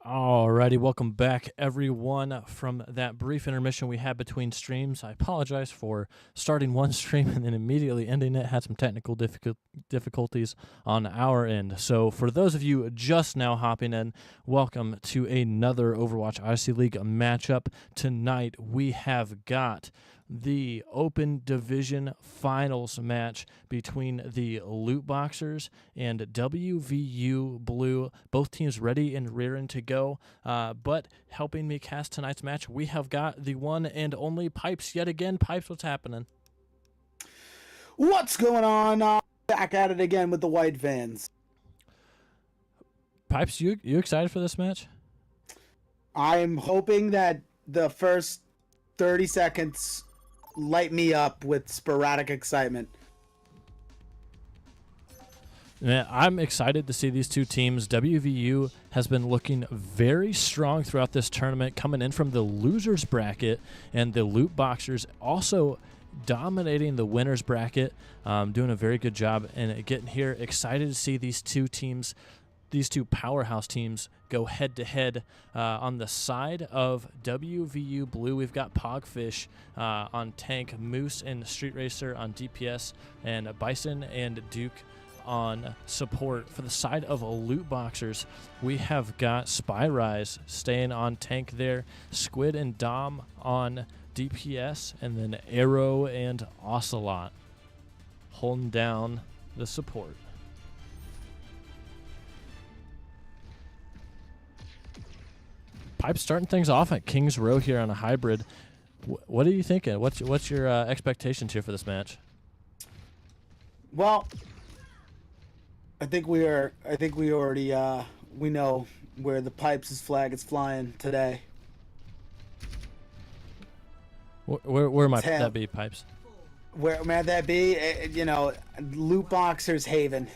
Alrighty, welcome back everyone from that brief intermission we had between streams. I apologize for starting one stream and then immediately ending it. Had some technical difficulties on our end. So for those of you just now hopping in, welcome to another Overwatch Odyssey League matchup. Tonight we have got the Open Division Finals match between the Lootboxers and WVU Blue. Both teams ready and rearing to go. But helping me cast tonight's match, we have got the one and only Pipes yet again. Pipes, what's happening? What's going on? Back at it again with the white vans. Pipes, you excited for this match? I'm hoping that the first 30 seconds light me up with sporadic excitement. Man, I'm excited to see these two teams. WVU has been looking very strong throughout this tournament, coming in from the losers bracket, and the Lootboxers also dominating the winners bracket, doing a very good job. And getting here, excited to see these two teams, these two powerhouse teams, go head-to-head. On the side of WVU Blue, we've got Pogfish on tank, Moose and Street Racer on DPS, and Bison and Duke on support. For the side of Lootboxers, we have got Spyrise staying on tank there, Squid and Dom on DPS, and then Arrow and Ocelot holding down the support. Pipe starting things off at Kings Row here on a hybrid. What are you thinking? What's your expectations here for this match? Well, I think we already we know where the Pipes' flag is flying today. Where might that be, Pipes? Where might that be? Lootboxers Haven.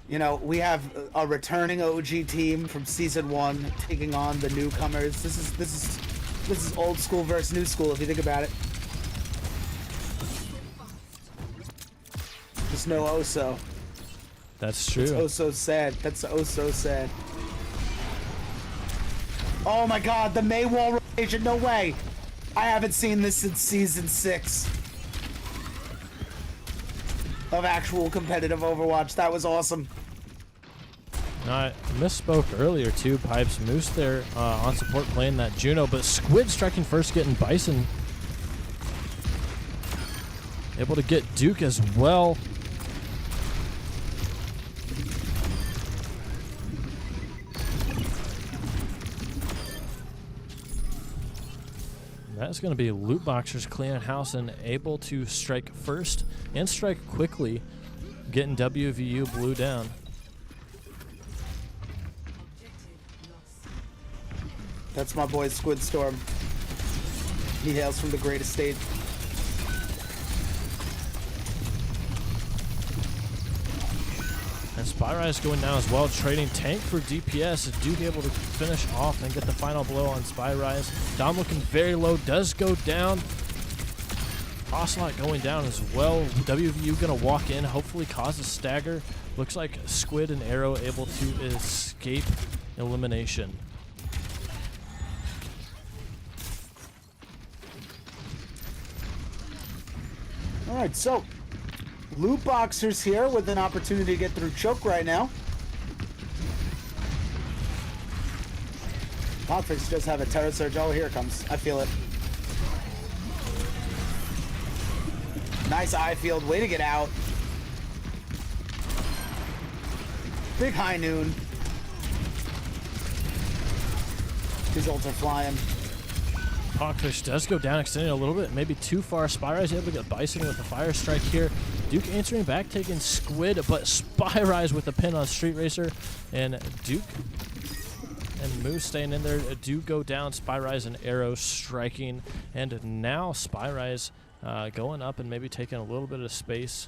You know, we have a returning OG team from season 1 taking on the newcomers. This is old school versus new school if you think about it. There's no Oso. That's true. That's oh so sad. That's oh so sad. Oh my god, the Maywall rotation, no way! I haven't seen this since season 6 of actual competitive Overwatch. That was awesome. I misspoke earlier too, Pipes. Moose there on support playing that Juno, but Squid striking first, getting Bison. Able to get Duke as well. That's going to be Lootboxers cleaning house and able to strike first and strike quickly, getting WVU Blue down. That's my boy Squid Storm. He hails from the great estate. And Spyrise going down as well, trading tank for DPS. Duke able to finish off and get the final blow on Spyrise. Dom looking very low, does go down. Ocelot going down as well. WVU gonna walk in, hopefully cause a stagger. Looks like Squid and Arrow able to escape elimination. Alright, so Lootboxers here with an opportunity to get through choke right now. Pogfish does have a Terra Surge. Oh, here it comes. I feel it. Nice eye field. Way to get out. Big high noon. His ults are flying. Pogfish does go down, extending a little bit, maybe too far. Spyrise able to get Bison with a fire strike here. Duke answering back, taking Squid, but Spyrise with a pin on Street Racer. And Duke and Moose staying in there do go down. Spyrise and Arrow striking. And now Spyrise going up and maybe taking a little bit of space.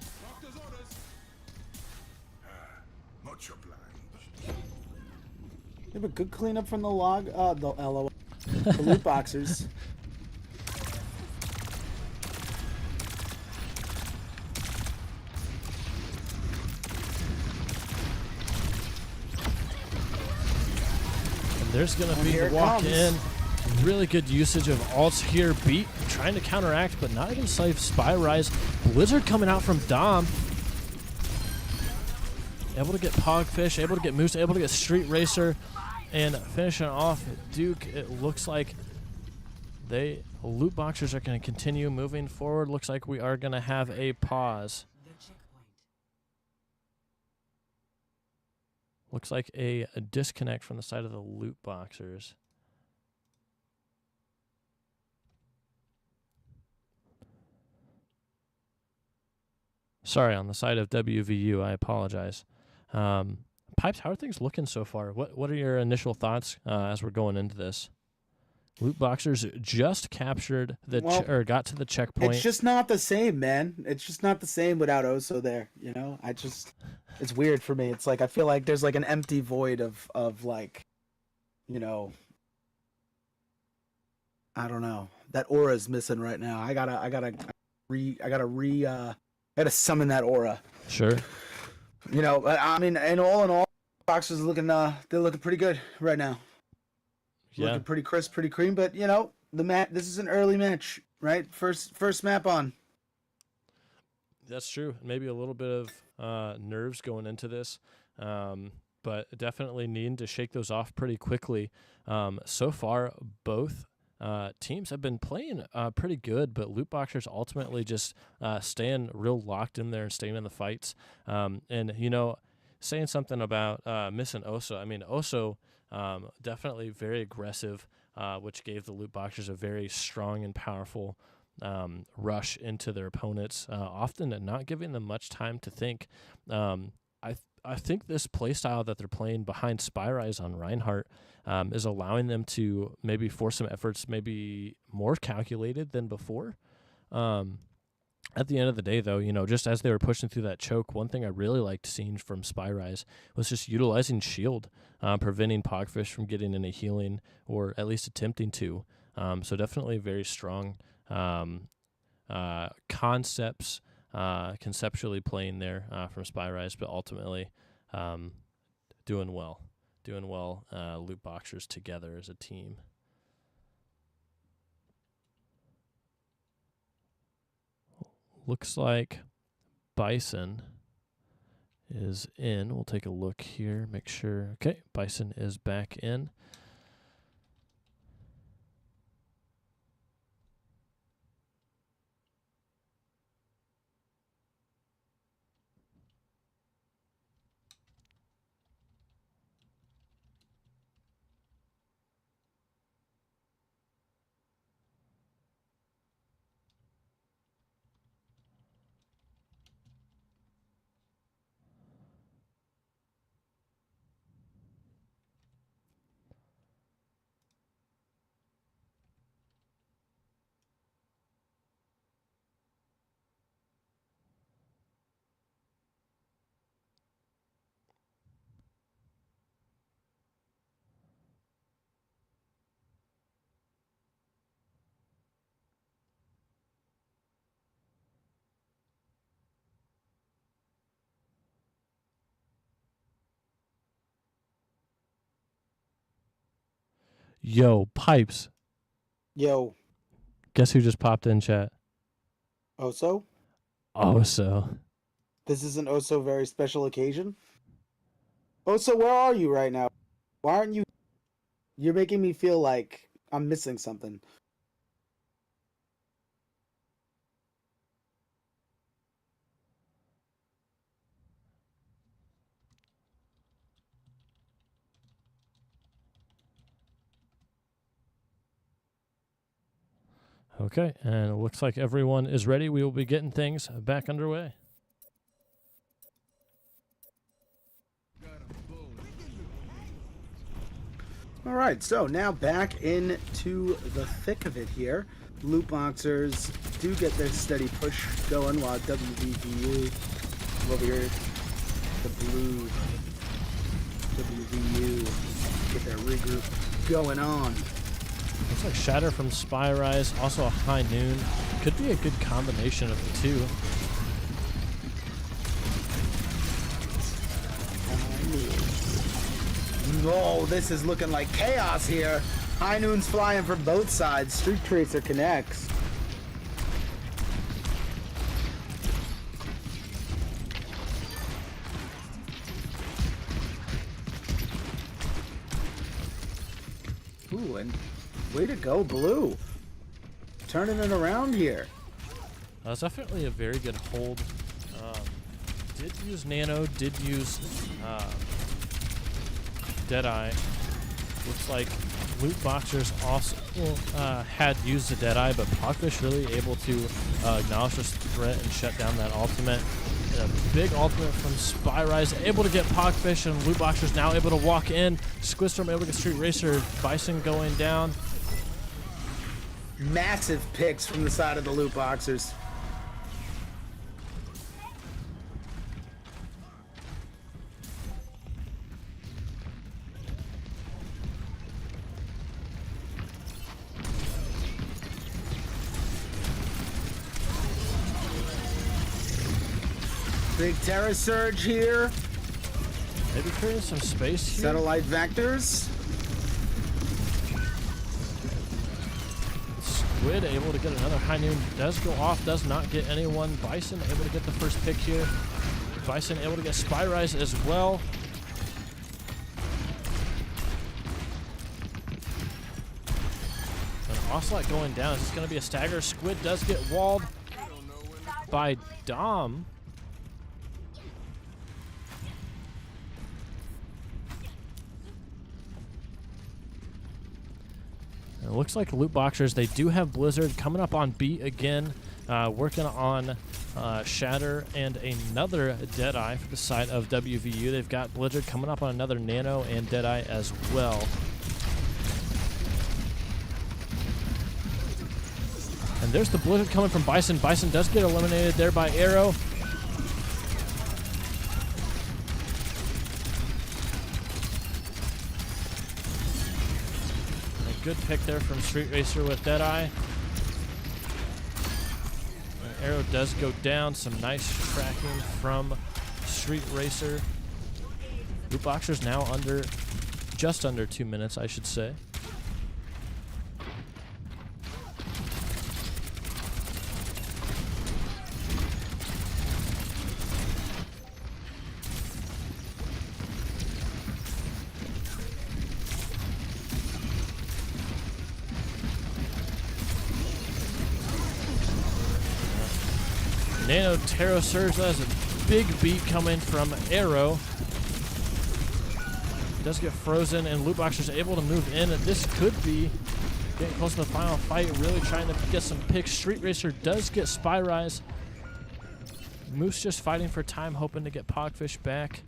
You have a good cleanup from the log. The LOL. The Lootboxers. there's going to And be here the it walk comes. in. Really good usage of ults here. Beat trying to counteract, but not even save Spy Rise. Blizzard coming out from Dom. Able to get Pogfish, able to get Moose, able to get Street Racer, and finishing off Duke. It looks like Lootboxers are going to continue moving forward. Looks like we are going to have a pause. Looks like a disconnect from the side of the Lootboxers. Sorry, on the side of WVU, I apologize. Pipes, how are things looking so far? What are your initial thoughts as we're going into this? Lootboxers just captured or got to the checkpoint. It's just not the same, man. It's just not the same without Oso there. You know, it's weird for me. It's like I feel like there's like an empty void of like, you know, I don't know. That aura is missing right now. I gotta summon that aura. Sure. You know, I mean, and all in all, Boxers looking they're looking pretty good right now. Yeah. Looking pretty crisp, pretty cream, but you know, this is an early match, right? First map on. That's true. Maybe a little bit of nerves going into this, but definitely needing to shake those off pretty quickly. So far, both teams have been playing pretty good, but Lootboxers ultimately just staying real locked in there and staying in the fights. And, you know, saying something about missing Oso. I mean, Oso definitely very aggressive, which gave the Lootboxers a very strong and powerful rush into their opponents, often not giving them much time to think. I think this playstyle that they're playing behind Spyrise on Reinhardt is allowing them to maybe force some efforts, maybe more calculated than before. At the end of the day, though, you know, just as they were pushing through that choke, one thing I really liked seeing from Spyrise was just utilizing shield, preventing Pogfish from getting any healing, or at least attempting to. So definitely very strong concepts, conceptually playing there from Spyrise, but ultimately doing well. Lootboxers together as a team. Looks like Bison is in. We'll take a look here, make sure. Okay, Bison is back in. Yo, Pipes. Yo, Guess who just popped in chat? Oso? Oso. This is an Oso very special occasion. Oso, where are you right now? Why aren't you? You're making me feel like I'm missing something. Okay, and it looks like everyone is ready. We will be getting things back underway. All right, so now back into the thick of it here. Lootboxers do get their steady push going while WVU over here, the blue WVU, get their regroup going on. Looks like Shatter from Spyrise, also a High Noon. Could be a good combination of the two. No, this is looking like chaos here. High Noon's flying from both sides. Streak Tracer connects. Ooh, and way to go, Blue. Turning it around here. That's definitely a very good hold. Did use Nano, did use Deadeye. Looks like Lootboxers also had used the Deadeye, but Pogfish really able to acknowledge this threat and shut down that ultimate. And a big ultimate from Spyrise, able to get Pogfish, and Lootboxers now able to walk in. Squistorm able to get Street Racer, Bison going down. Massive picks from the side of the Lootboxers. Big Terra Surge here. Maybe creating some space here. Satellite Vectors. Squid able to get another High Noon. Does go off, does not get anyone. Bison able to get the first pick here. Bison able to get Spyrise as well. An Ocelot going down. Is this going to be a stagger? Squid does get walled by Dom. It looks like Lootboxers, they do have Blizzard coming up on B again, working on Shatter and another Deadeye for the side of WVU. They've got Blizzard coming up on another Nano and Deadeye as well. And there's the Blizzard coming from Bison. Bison does get eliminated there by Arrow. Good pick there from Street Racer with Deadeye. Arrow does go down. Some nice tracking from Street Racer. Lootboxers now just under 2 minutes, I should say. Nano Terra Surge, that is a big beat coming from Arrow. Does get frozen, and Lootboxers able to move in. This could be getting close to the final fight, really trying to get some picks. Street Racer does get Spyrise. Moose just fighting for time, hoping to get Pogfish back.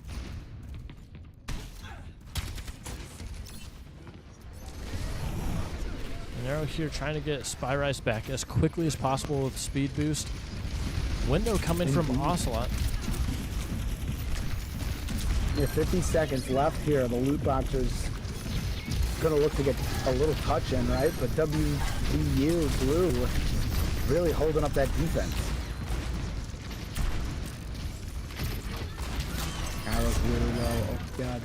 And Arrow here trying to get Spyrise back as quickly as possible with speed boost. Window coming from Ocelot. Yeah, 50 seconds left here. The Lootboxers going to look to get a little touch in, right? But WVU Blue really holding up that defense. Arrow's really low. Oh, God.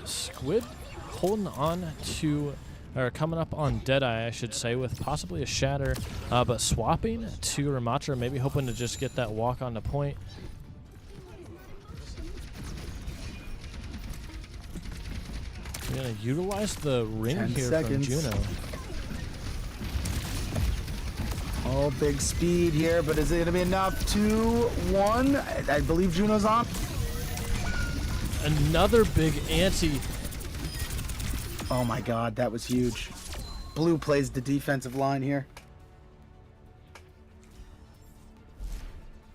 Squid holding on to... or coming up on Deadeye, I should say, with possibly a Shatter, but swapping to Ramatra, maybe hoping to just get that walk on the point. We're going to utilize the ring here from Juno. Oh, big speed here, but is it going to be enough? 2-1. I believe Juno's on. Another big ante. Oh my God, that was huge. Blue plays the defensive line here.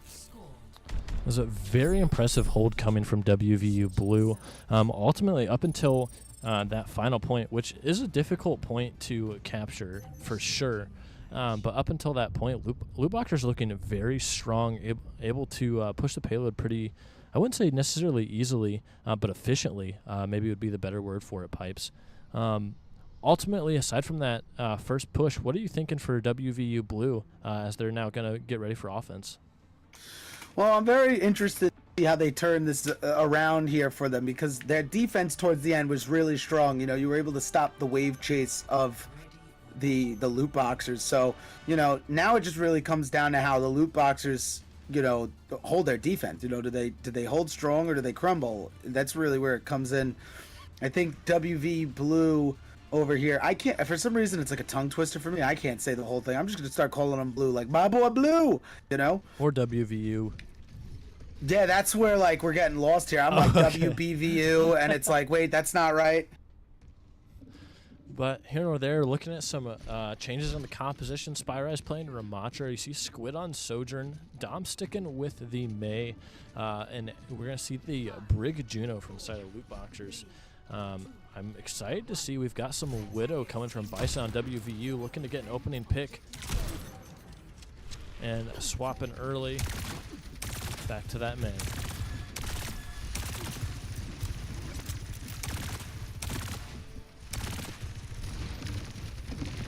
It was a very impressive hold coming from WVU Blue. Ultimately, up until that final point, which is a difficult point to capture for sure. But up until that point, Lootboxers looking very strong, able to push the payload pretty, I wouldn't say necessarily easily, but efficiently. Maybe would be the better word for it, Pipes. Ultimately, aside from that first push, what are you thinking for WVU Blue as they're now going to get ready for offense? Well, I'm very interested to see how they turn this around here for them, because their defense towards the end was really strong. You know, you were able to stop the wave chase of the Lootboxers. So, you know, now it just really comes down to how the Lootboxers, you know, hold their defense. You know, do they hold strong or do they crumble? That's really where it comes in. I think WV Blue over here, I can't, for some reason it's like a tongue twister for me. I can't say the whole thing. I'm just gonna start calling them Blue, like my boy Blue, you know, or WVU. Yeah, that's where like we're getting lost here. I'm like WBVU, and it's like, wait, that's not right. But here or there, looking at some changes in the composition. Spyrise playing Ramatra. You see Squid on Sojourn. Dom sticking with the May. And we're going to see the Brig Juno from the side of Lootboxers. I'm excited to see we've got some Widow coming from Bison on WVU, looking to get an opening pick. And swapping early. Back to that May.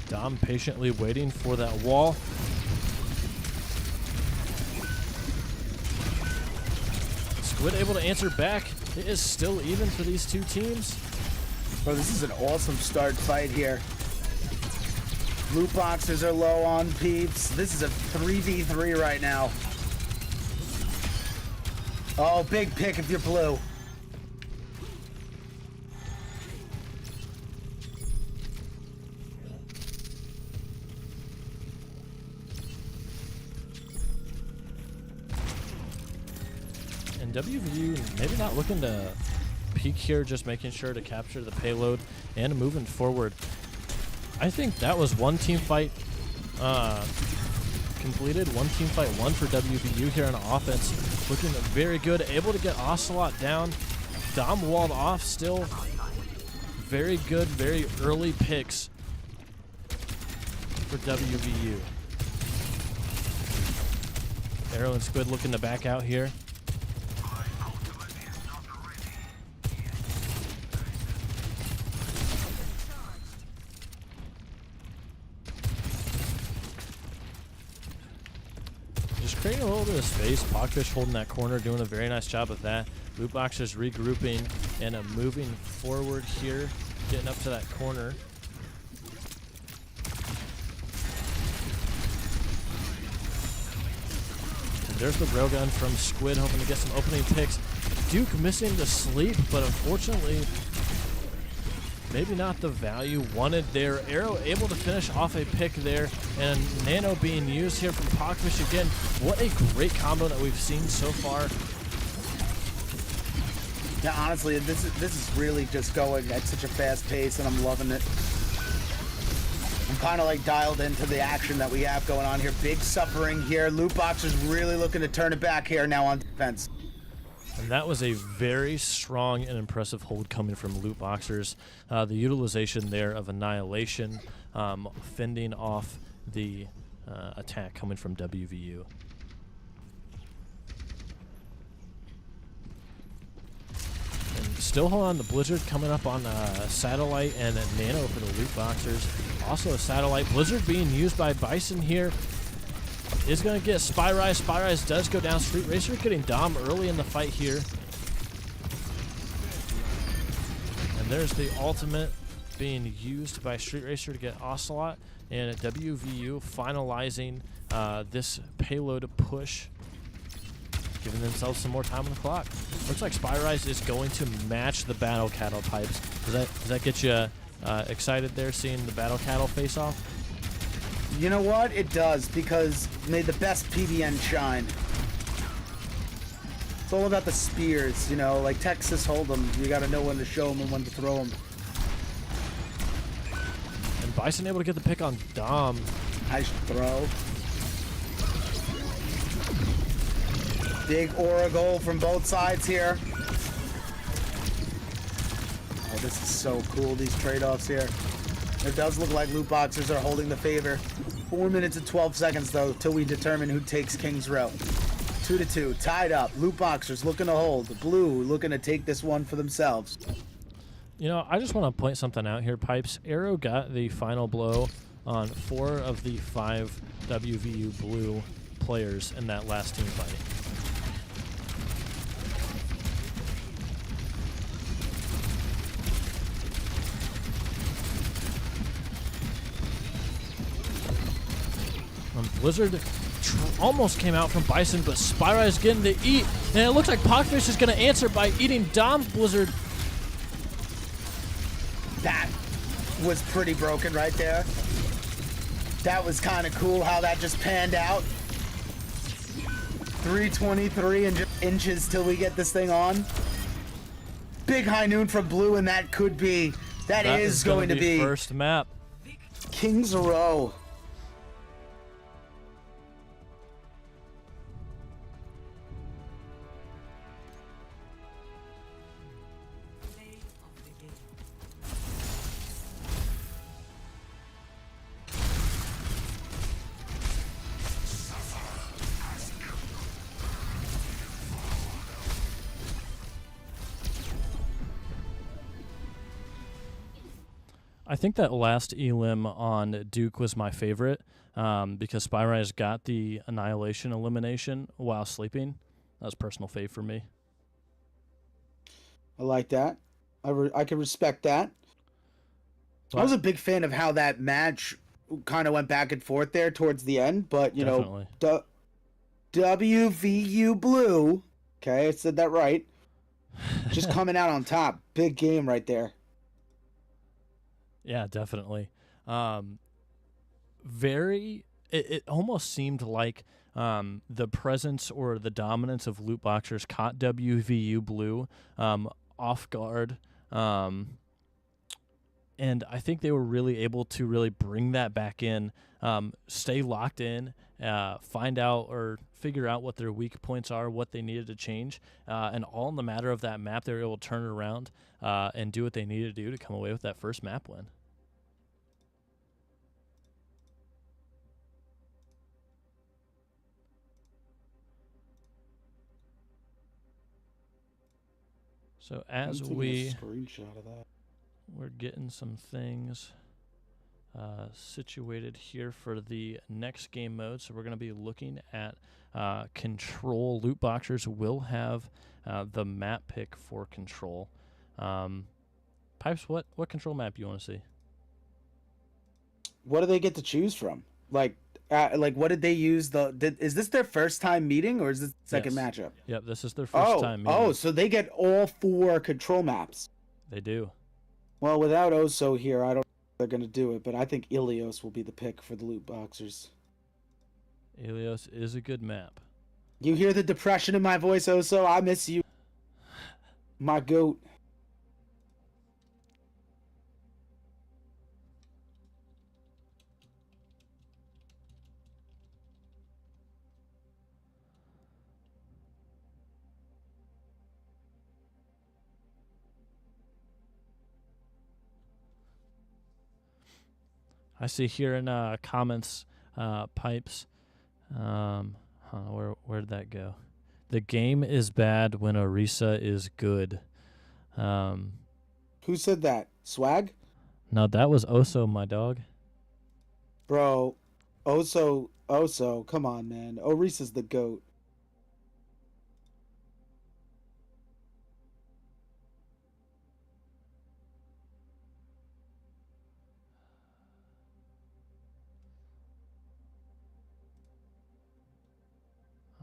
Dom patiently waiting for that wall. Squid able to answer back. It is still even for these two teams. Bro, this is an awesome start fight here. Lootboxers are low on peeps. This is a 3v3 right now. Oh, big pick if you're Blue. And WVU maybe not looking to peek here, just making sure to capture the payload and moving forward. I think that was one team fight completed. One team fight won for WVU here on offense. Looking very good. Able to get Ocelot down. Dom walled off still. Very good, very early picks for WVU. Arrow and Squid looking to back out here. Just creating a little bit of space. Pogfish holding that corner, doing a very nice job of that. Lootboxers regrouping and moving forward here, getting up to that corner. And there's the railgun from Squid, hoping to get some opening picks. Duke missing the sleep, but unfortunately, maybe not the value wanted there. Arrow able to finish off a pick there, and Nano being used here from Pogfish again. What a great combo that we've seen so far. Yeah, honestly, this is really just going at such a fast pace, and I'm loving it. I'm kind of like dialed into the action that we have going on here. Big suffering here. Lootboxers really looking to turn it back here now on defense. And that was a very strong and impressive hold coming from Lootboxers. The utilization there of Annihilation, fending off the attack coming from WVU. And still hold on the Blizzard coming up on Satellite and Nano for the Lootboxers. Also a Satellite. Blizzard being used by Bison here. Is going to get Spyrise. Spyrise does go down. Street Racer getting Dom early in the fight here. And there's the ultimate being used by Street Racer to get Ocelot. And WVU finalizing this payload push, giving themselves some more time on the clock. Looks like Spyrise is going to match the Battle Cattle pipes. Does that get you excited there, seeing the Battle Cattle face off? You know what? It does, because may the best PBN shine. It's all about the spears, you know, like Texas Hold'em. You got to know when to show them and when to throw them. And Bison able to get the pick on Dom. Nice throw. Big aura goal from both sides here. Oh, this is so cool, these trade-offs here. It does look like Lootboxers are holding the favor. 4 minutes and 12 seconds, though, till we determine who takes King's Row. 2-2, tied up. Lootboxers looking to hold. Blue looking to take this one for themselves. You know, I just want to point something out here, Pipes. Arrow got the final blow on 4 of the 5 WVU Blue players in that last team fight. Blizzard almost came out from Bison, but Spyri is getting to eat. And it looks like Pogfish is going to answer by eating Dom's Blizzard. That was pretty broken right there. That was kind of cool how that just panned out. 323 inches till we get this thing on. Big high noon from Blue, and that could be, that is going to be first map. Kings Row. I think that last elim on Duke was my favorite because Spyrise got the Annihilation elimination while sleeping. That was personal fave for me. I like that. I can respect that. But I was a big fan of how that match kind of went back and forth there towards the end, but you Definitely. know, WVU Blue, okay, I said that right, just coming out on top. Big game right there. Yeah, definitely. It almost seemed like the presence or the dominance of Lootboxers caught WVU Blue off guard. And I think they were really able to really bring that back in, stay locked in, find out or figure out what their weak points are, what they needed to change, and all in the matter of that map, they were able to turn it around and do what they needed to do to come away with that first map win. So as we're getting some things situated here for the next game mode, so we're going to be looking at Control. Lootboxers will have the map pick for Control. Pipes, what Control map do you want to see? What do they get to choose from? Like what did they use? Is this their first time meeting, or is this the second matchup? Yep, this is their first time meeting. Oh, so they get all 4 Control maps. They do. Well, without Oso here, I don't know if they're going to do it, but I think Ilios will be the pick for the Lootboxers. Ilios is a good map. You hear the depression in my voice, Oso? I miss you. My goat. I see here in comments, Pipes. Where'd that go? The game is bad when Orisa is good. Who said that? Swag? No, that was Oso, my dog. Bro, Oso, come on, man. Orisa's the GOAT.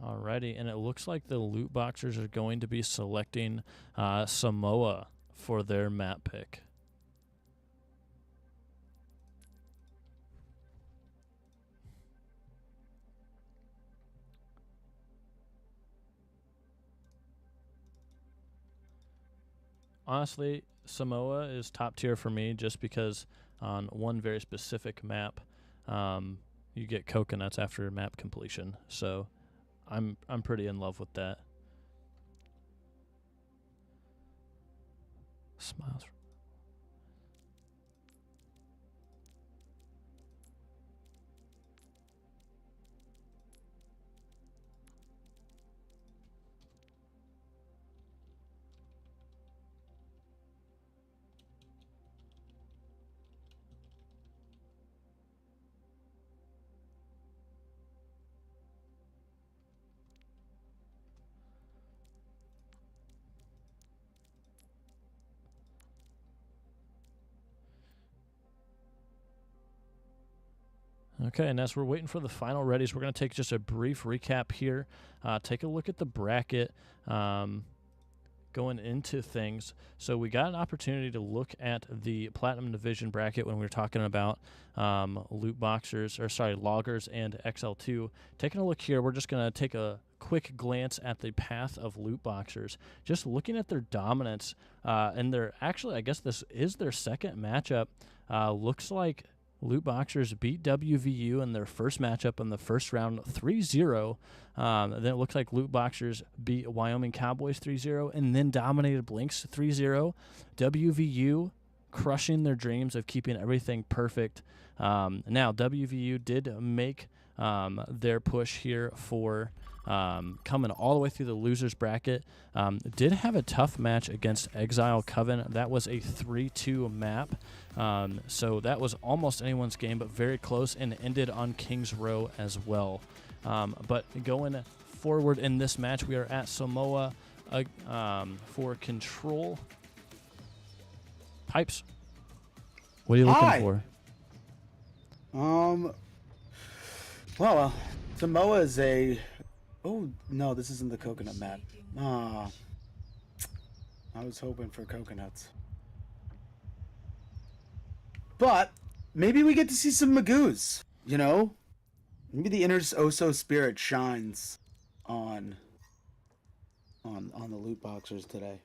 Alrighty, and it looks like the Lootboxers are going to be selecting Samoa for their map pick. Honestly, Samoa is top tier for me just because on one very specific map, you get coconuts after map completion. So I'm pretty in love with that. Smiles. Okay, and as we're waiting for the final readies, we're going to take just a brief recap here. Take a look at the bracket going into things. So we got an opportunity to look at the Platinum Division bracket when we were talking about Lootboxers, or sorry, Loggers and XL2. Taking a look here, we're just going to take a quick glance at the path of Lootboxers. Just looking at their dominance, and their actually, I guess this is their second matchup. Looks like Lootboxers beat WVU in their first matchup in the first round 3-0. Then it looks like Lootboxers beat Wyoming Cowboys 3-0 and then dominated Blinks 3-0. WVU crushing their dreams of keeping everything perfect. Now, WVU did make their push here for coming all the way through the losers bracket. Did have a tough match against Exile Coven. That was a 3-2 map. So that was almost anyone's game, but very close, and ended on King's Row as well. But going forward in this match, we are at Samoa for Control. Pipes, what are you looking for? Well, Samoa is a... Oh, no, this isn't the coconut map. I was hoping for coconuts. But maybe we get to see some Magoos, you know? Maybe the inner Oso spirit shines on the Lootboxers today.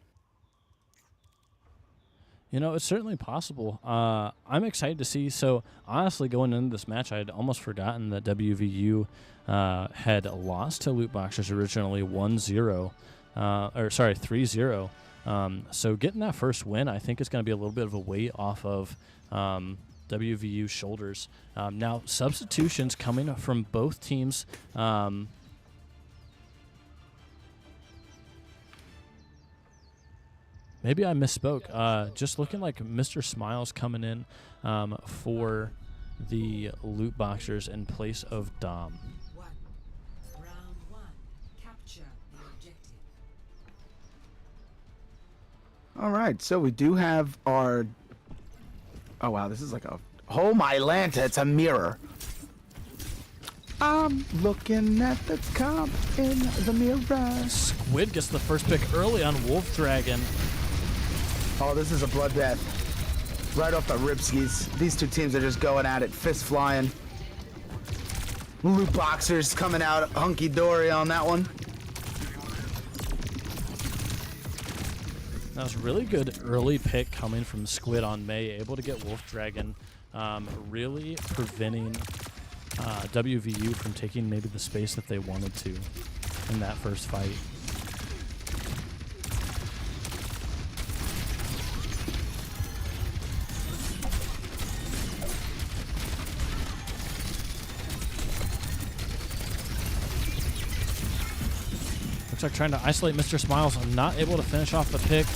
You know, it's certainly possible. I'm excited to see. So, honestly, going into this match, I had almost forgotten that WVU had lost to Lootboxers originally 3-0. So, getting that first win, I think it's going to be a little bit of a weight off of WVU's shoulders. Now, substitutions coming from both teams. Maybe I misspoke. Just looking like Mr. Smiles coming in for the Lootboxers in place of Dom. Round one, capture the objective. All right, so we do have our... Oh, wow, this is like a... Oh, my Lanta, it's a mirror. I'm looking at the comp in the mirror. Squid gets the first pick early on Wolf Dragon. Oh, this is a bloodbath. Right off the ripskis. These two teams are just going at it, fist flying. Lootboxers coming out hunky-dory on that one. That was a really good early pick coming from Squid on May, able to get Wolf Dragon, really preventing WVU from taking maybe the space that they wanted to in that first fight. Looks like trying to isolate Mr. Smiles. I'm not able to finish off the pick.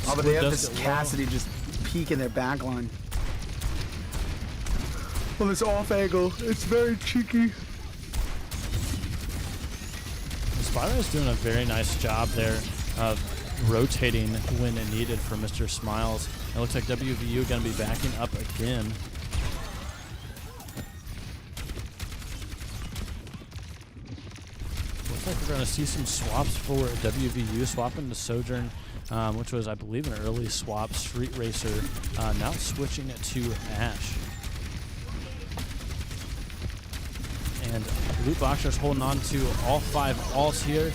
Oh, but they have this Cassidy just peeking their back line. Well, this off angle, it's very cheeky. Spyro is doing a very nice job there of rotating when needed for Mr. Smiles. It looks like WVU going to be backing up again. Looks like we're going to see some swaps for WVU, swapping to Sojourn, which was, I believe, an early swap. Street Racer now switching it to Ash. And Lootboxers holding on to all 5 alts here.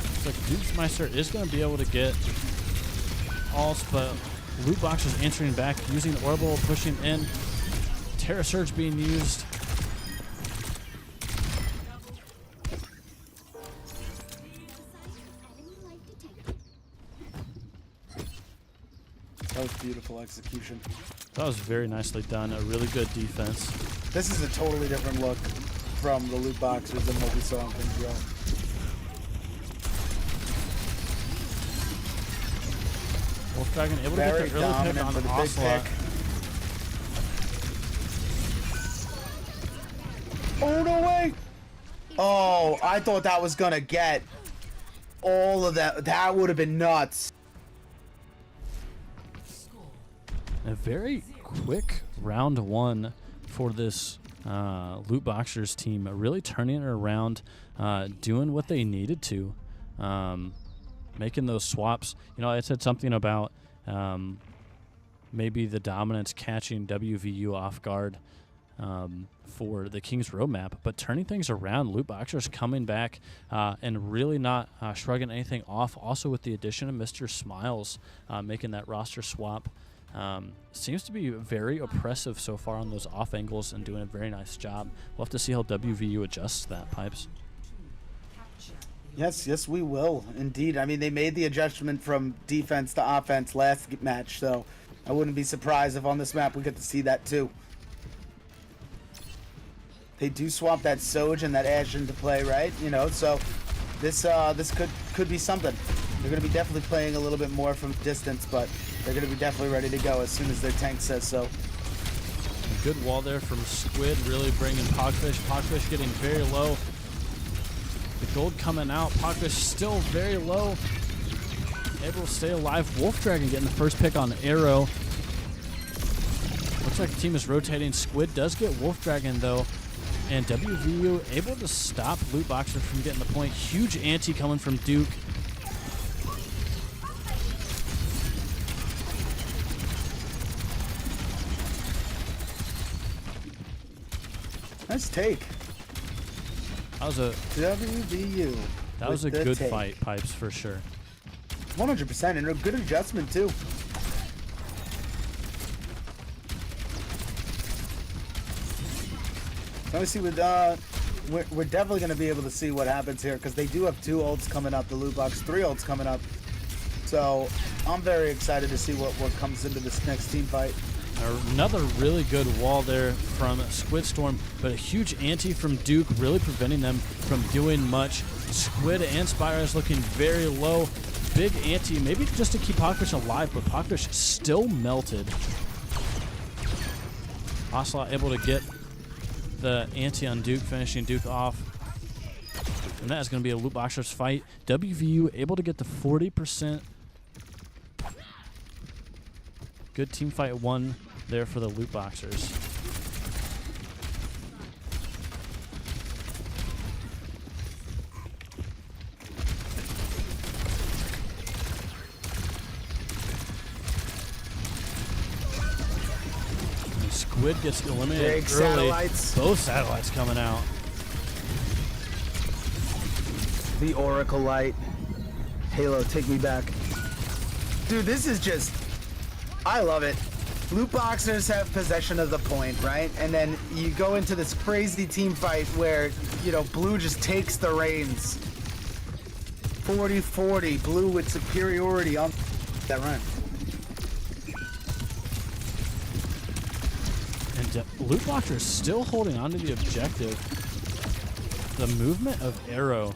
Looks like Dukesmeister is going to be able to get alts, but Lootboxers answering back, using Orbital, pushing in. Terra Surge being used. That was beautiful execution. That was very nicely done. A really good defense. This is a totally different look from the Lootboxers than what we saw in King's Row. Wolf Dragon able to get the early pick on the Ocelot. Oh, no way! Oh, I thought that was gonna get. all of that. That would have been nuts. A very quick round one for this Lootboxers team, really turning it around, doing what they needed to, making those swaps. You know, I said something about maybe the dominance catching WVU off guard for the King's roadmap, but turning things around, Lootboxers coming back and really not shrugging anything off. Also with the addition of Mr. Smiles, making that roster swap. Seems to be very oppressive so far on those off angles and doing a very nice job. We'll have to see how WVU adjusts that, Pipes. Yes, we will, indeed. I mean, they made the adjustment from defense to offense last match, so I wouldn't be surprised if on this map we get to see that too. They do swap that Soj and that Ashe into play, right? You know, so this could be something. They're going to be definitely playing a little bit more from distance, but they're going to be definitely ready to go as soon as their tank says so. A good wall there from Squid, really bringing Pogfish. Pogfish getting very low. The gold coming out. Pogfish still very low. Able to stay alive. Wolf Dragon getting the first pick on Arrow. Looks like the team is rotating. Squid does get Wolf Dragon though. And WVU able to stop Lootboxers from getting the point. Huge ante coming from Duke. Nice take. That was a WVU. That was a good fight, Pipes, for sure. 100%, and a good adjustment too. Let me see what we're definitely going to be able to see what happens here because they do have 2 ults coming up, the loot box, 3 ults coming up. So I'm very excited to see what comes into this next team fight. Another really good wall there from Squid Storm, but a huge ante from Duke, really preventing them from doing much. Squid and Spyrise looking very low. Big ante, maybe just to keep Pogfish alive, but Pogfish still melted. Ocelot able to get the ante on Duke, finishing Duke off. And that is going to be a Lootboxers fight. WVU able to get the 40%. Good team fight 1 there for the Lootboxers. Squid gets eliminated Big early. satellites. Both satellites coming out. The Oracle Light. Halo, take me back. Dude, this is just... I love it. Lootboxers have possession of the point, right? And then you go into this crazy team fight where, you know, Blue just takes the reins. 40-40, Blue with superiority on that run. And Lootboxers still holding on to the objective. The movement of Arrow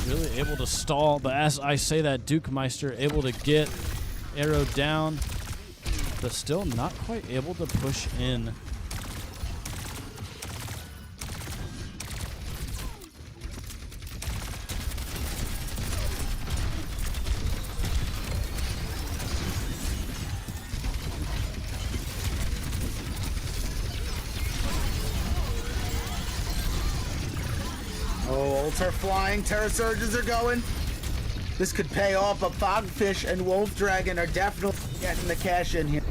really able to stall, but as I say that, Duke Meister able to get Arrow down, but still not quite able to push in. Oh, ults are flying, Terra Surges are going. This could pay off, but Fogfish and Wolf Dragon are definitely getting the cash in here.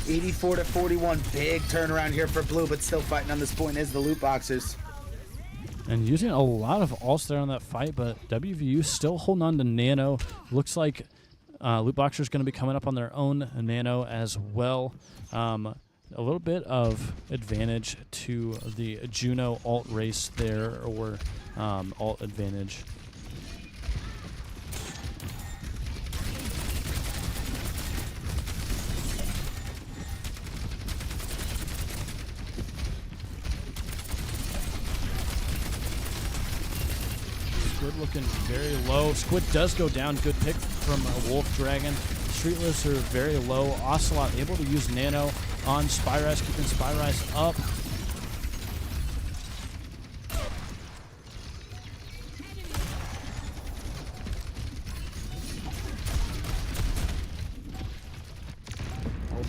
84-41, big turnaround here for Blue, but still fighting on this point is the Lootboxers. And using a lot of ults there on that fight, but WVU still holding on to Nano. Looks like Lootboxers going to be coming up on their own Nano as well. A little bit of advantage to the Juno alt race there, or alt advantage. Squid looking very low. Squid does go down. Good pick from Wolf Dragon. Streetless are very low. Ocelot able to use Nano on Spyrise, keeping Spyrise up.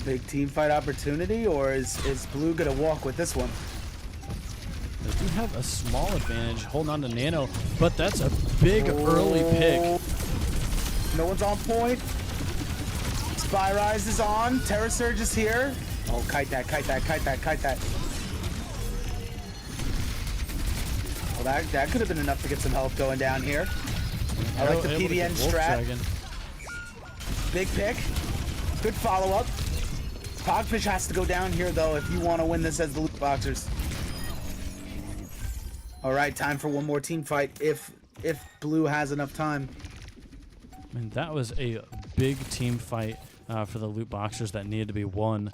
Big team fight opportunity, or is Blue gonna walk with this one? They do have a small advantage holding on to Nano, but that's a big early pick. No one's on point. Spy Rise is on. Terra Surge is here. Oh, kite that, kite that, kite that, kite that. Well, that could have been enough to get some health going down here. I like the PDN strat. Big pick. Good follow-up. Pogfish has to go down here, though, if you want to win this as the Lootboxers. All right, time for one more team fight if Blue has enough time. I mean, that was a big team fight for the Lootboxers that needed to be won.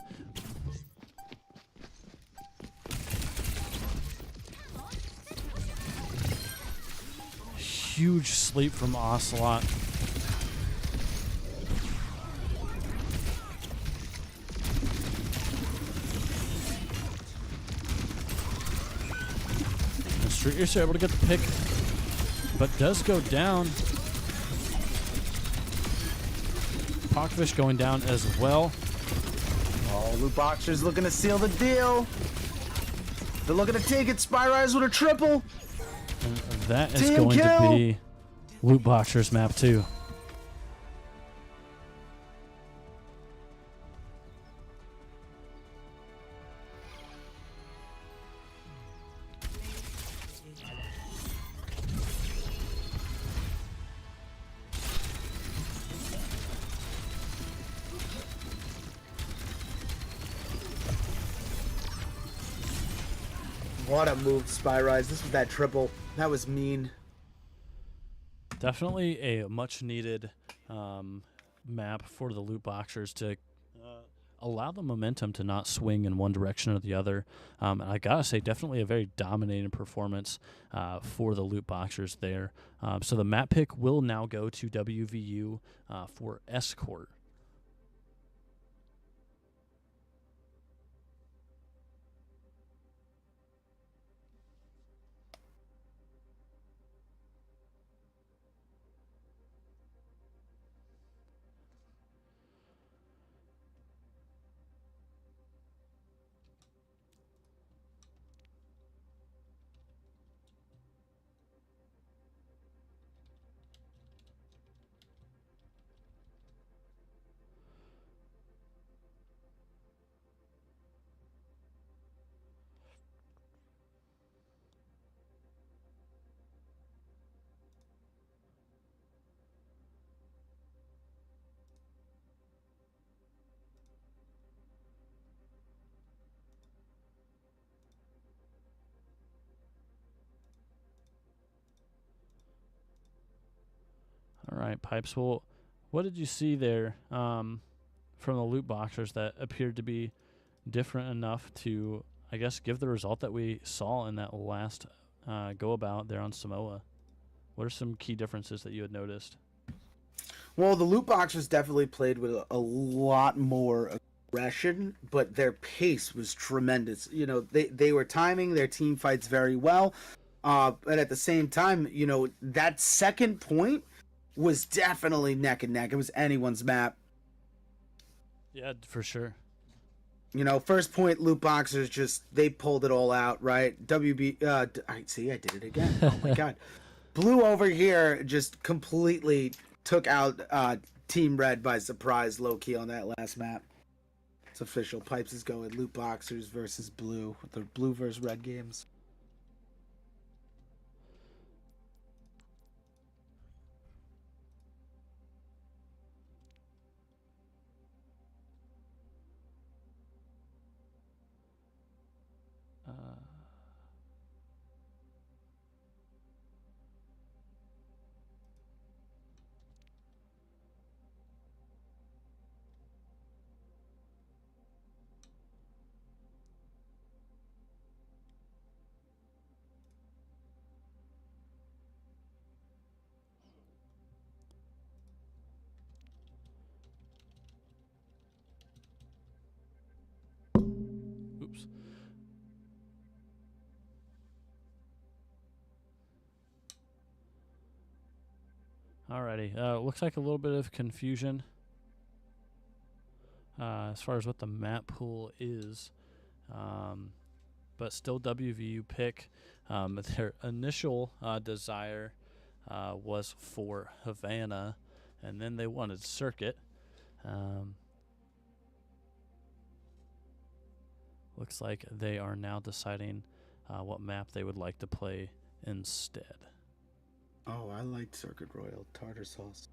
Huge sleep from Ocelot. Street Racer able to get the pick, but does go down. Pogfish going down as well. Oh, Lootboxers looking to seal the deal. They're looking to take it. Spy Rise with a triple. And that is Team going kill. to be Lootboxers map 2. What a move, Spy Rise. This was that triple. That was mean. Definitely a much needed map for the Lootboxers to allow the momentum to not swing in one direction or the other. And I gotta say, definitely a very dominating performance for the Lootboxers there. So the map pick will now go to WVU for Escort. All right, Pipes. Well, what did you see there from the Lootboxers that appeared to be different enough to, I guess, give the result that we saw in that last go-about there on Samoa? What are some key differences that you had noticed? Well, the Lootboxers definitely played with a lot more aggression, but their pace was tremendous. You know, they were timing their team fights very well. But at the same time, you know, that second point was definitely neck and neck. It was anyone's map. Yeah, for sure. You know, first point, Lootboxers just, they pulled it all out, right? I did it again. Oh my God. Blue over here just completely took out Team Red by surprise, low-key on that last map. It's official. Pipes is going Lootboxers versus Blue. The Blue versus Red games. Oops. Alrighty. Looks like a little bit of confusion as far as what the map pool is. But still WVU pick. Their initial desire was for Havana, and then they wanted Circuit. Looks like they are now deciding what map they would like to play instead. Oh, I like Circuit Royal tartar sauce.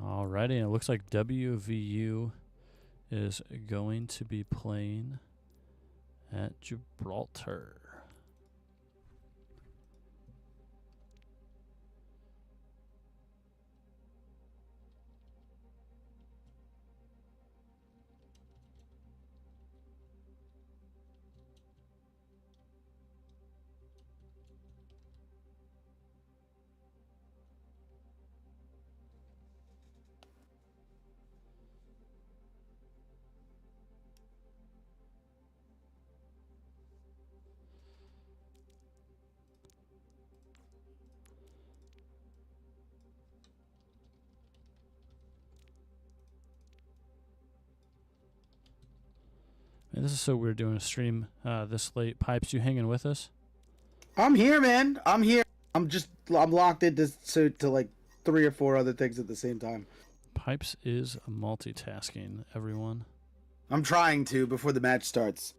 Alrighty, and it looks like WVU is going to be playing at Gibraltar. And this is so weird doing a stream this late. Pipes, you hanging with us? I'm here, man. I'm here. I'm locked into to like 3 or 4 other things at the same time. Pipes is multitasking, everyone. I'm trying to before the match starts.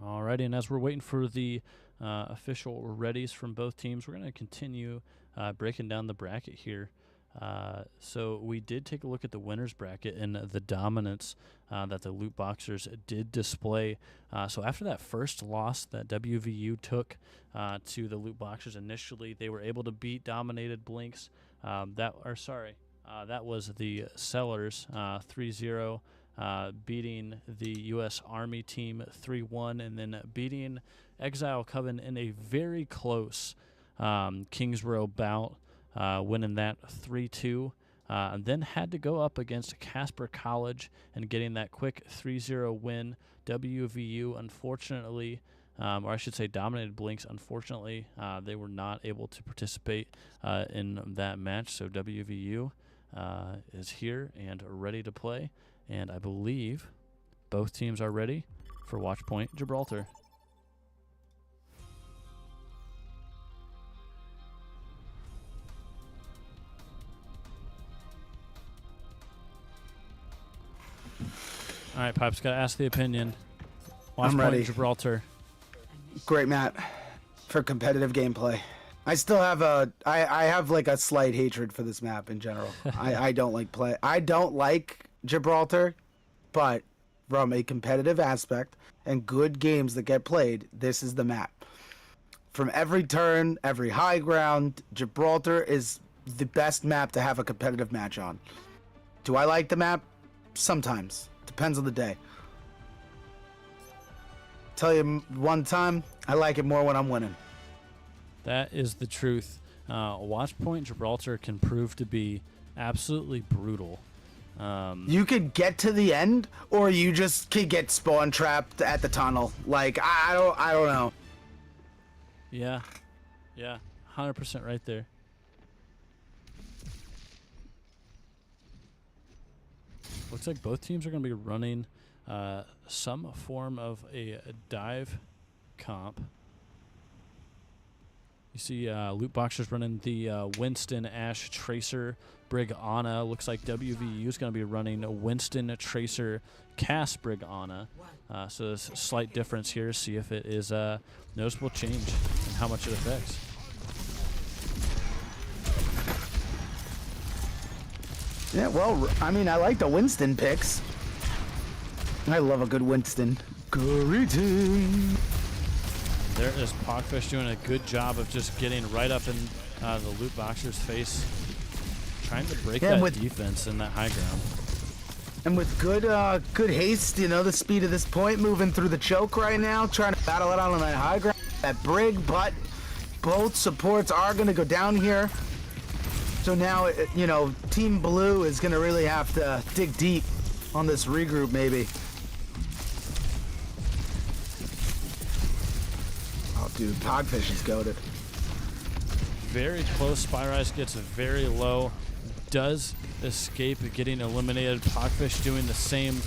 Alrighty, and as we're waiting for the official readies from both teams, we're going to continue breaking down the bracket here. So we did take a look at the winners bracket and the dominance that the Lootboxers did display. So after that first loss that WVU took to the Lootboxers initially, they were able to beat dominated Blinks. That was the Sellers 3-0. Beating the U.S. Army team 3-1, and then beating Exile Coven in a very close Kingsborough bout, winning that 3-2. And then had to go up against Casper College and getting that quick 3-0 win. WVU, unfortunately, or I should say dominated Blinks. Unfortunately, they were not able to participate in that match, so WVU is here and ready to play. And I believe both teams are ready for Watchpoint Gibraltar. All right, Pipes, got to ask the opinion. I'm ready. Watchpoint Gibraltar. Great map for competitive gameplay. I still have I have like a slight hatred for this map in general. I don't like Gibraltar, but from a competitive aspect and good games that get played, this is the map. From every turn, every high ground, Gibraltar is the best map to have a competitive match on. Do I like the map? Sometimes. Depends on the day. Tell you one time, I like it more when I'm winning. That is the truth. Watchpoint Gibraltar can prove to be absolutely brutal. You could get to the end, or you just could get spawn trapped at the tunnel. Like I don't know. Yeah, 100% right there. Looks like both teams are going to be running some form of a dive comp. You see Lootboxers running the Winston, Ash, Tracer, Brig, Ana. Looks like WVU is going to be running a Winston, Tracer, Cass, Brig, Ana. So there's a slight difference here. See if it is a noticeable change and how much it affects. Yeah, well, I mean, I like the Winston picks. I love a good Winston. Greeting. There is Pogfish doing a good job of just getting right up in the Lootboxers' face, trying to break that defense in that high ground. And with good haste, you know, the speed of this point, moving through the choke right now, trying to battle it out on that high ground, that Brig, but both supports are going to go down here. So now, you know, Team Blue is going to really have to dig deep on this regroup, maybe. Oh, dude, Pogfish is goated. Very close. Spyrise gets very low. Does escape getting eliminated. Pogfish doing the same.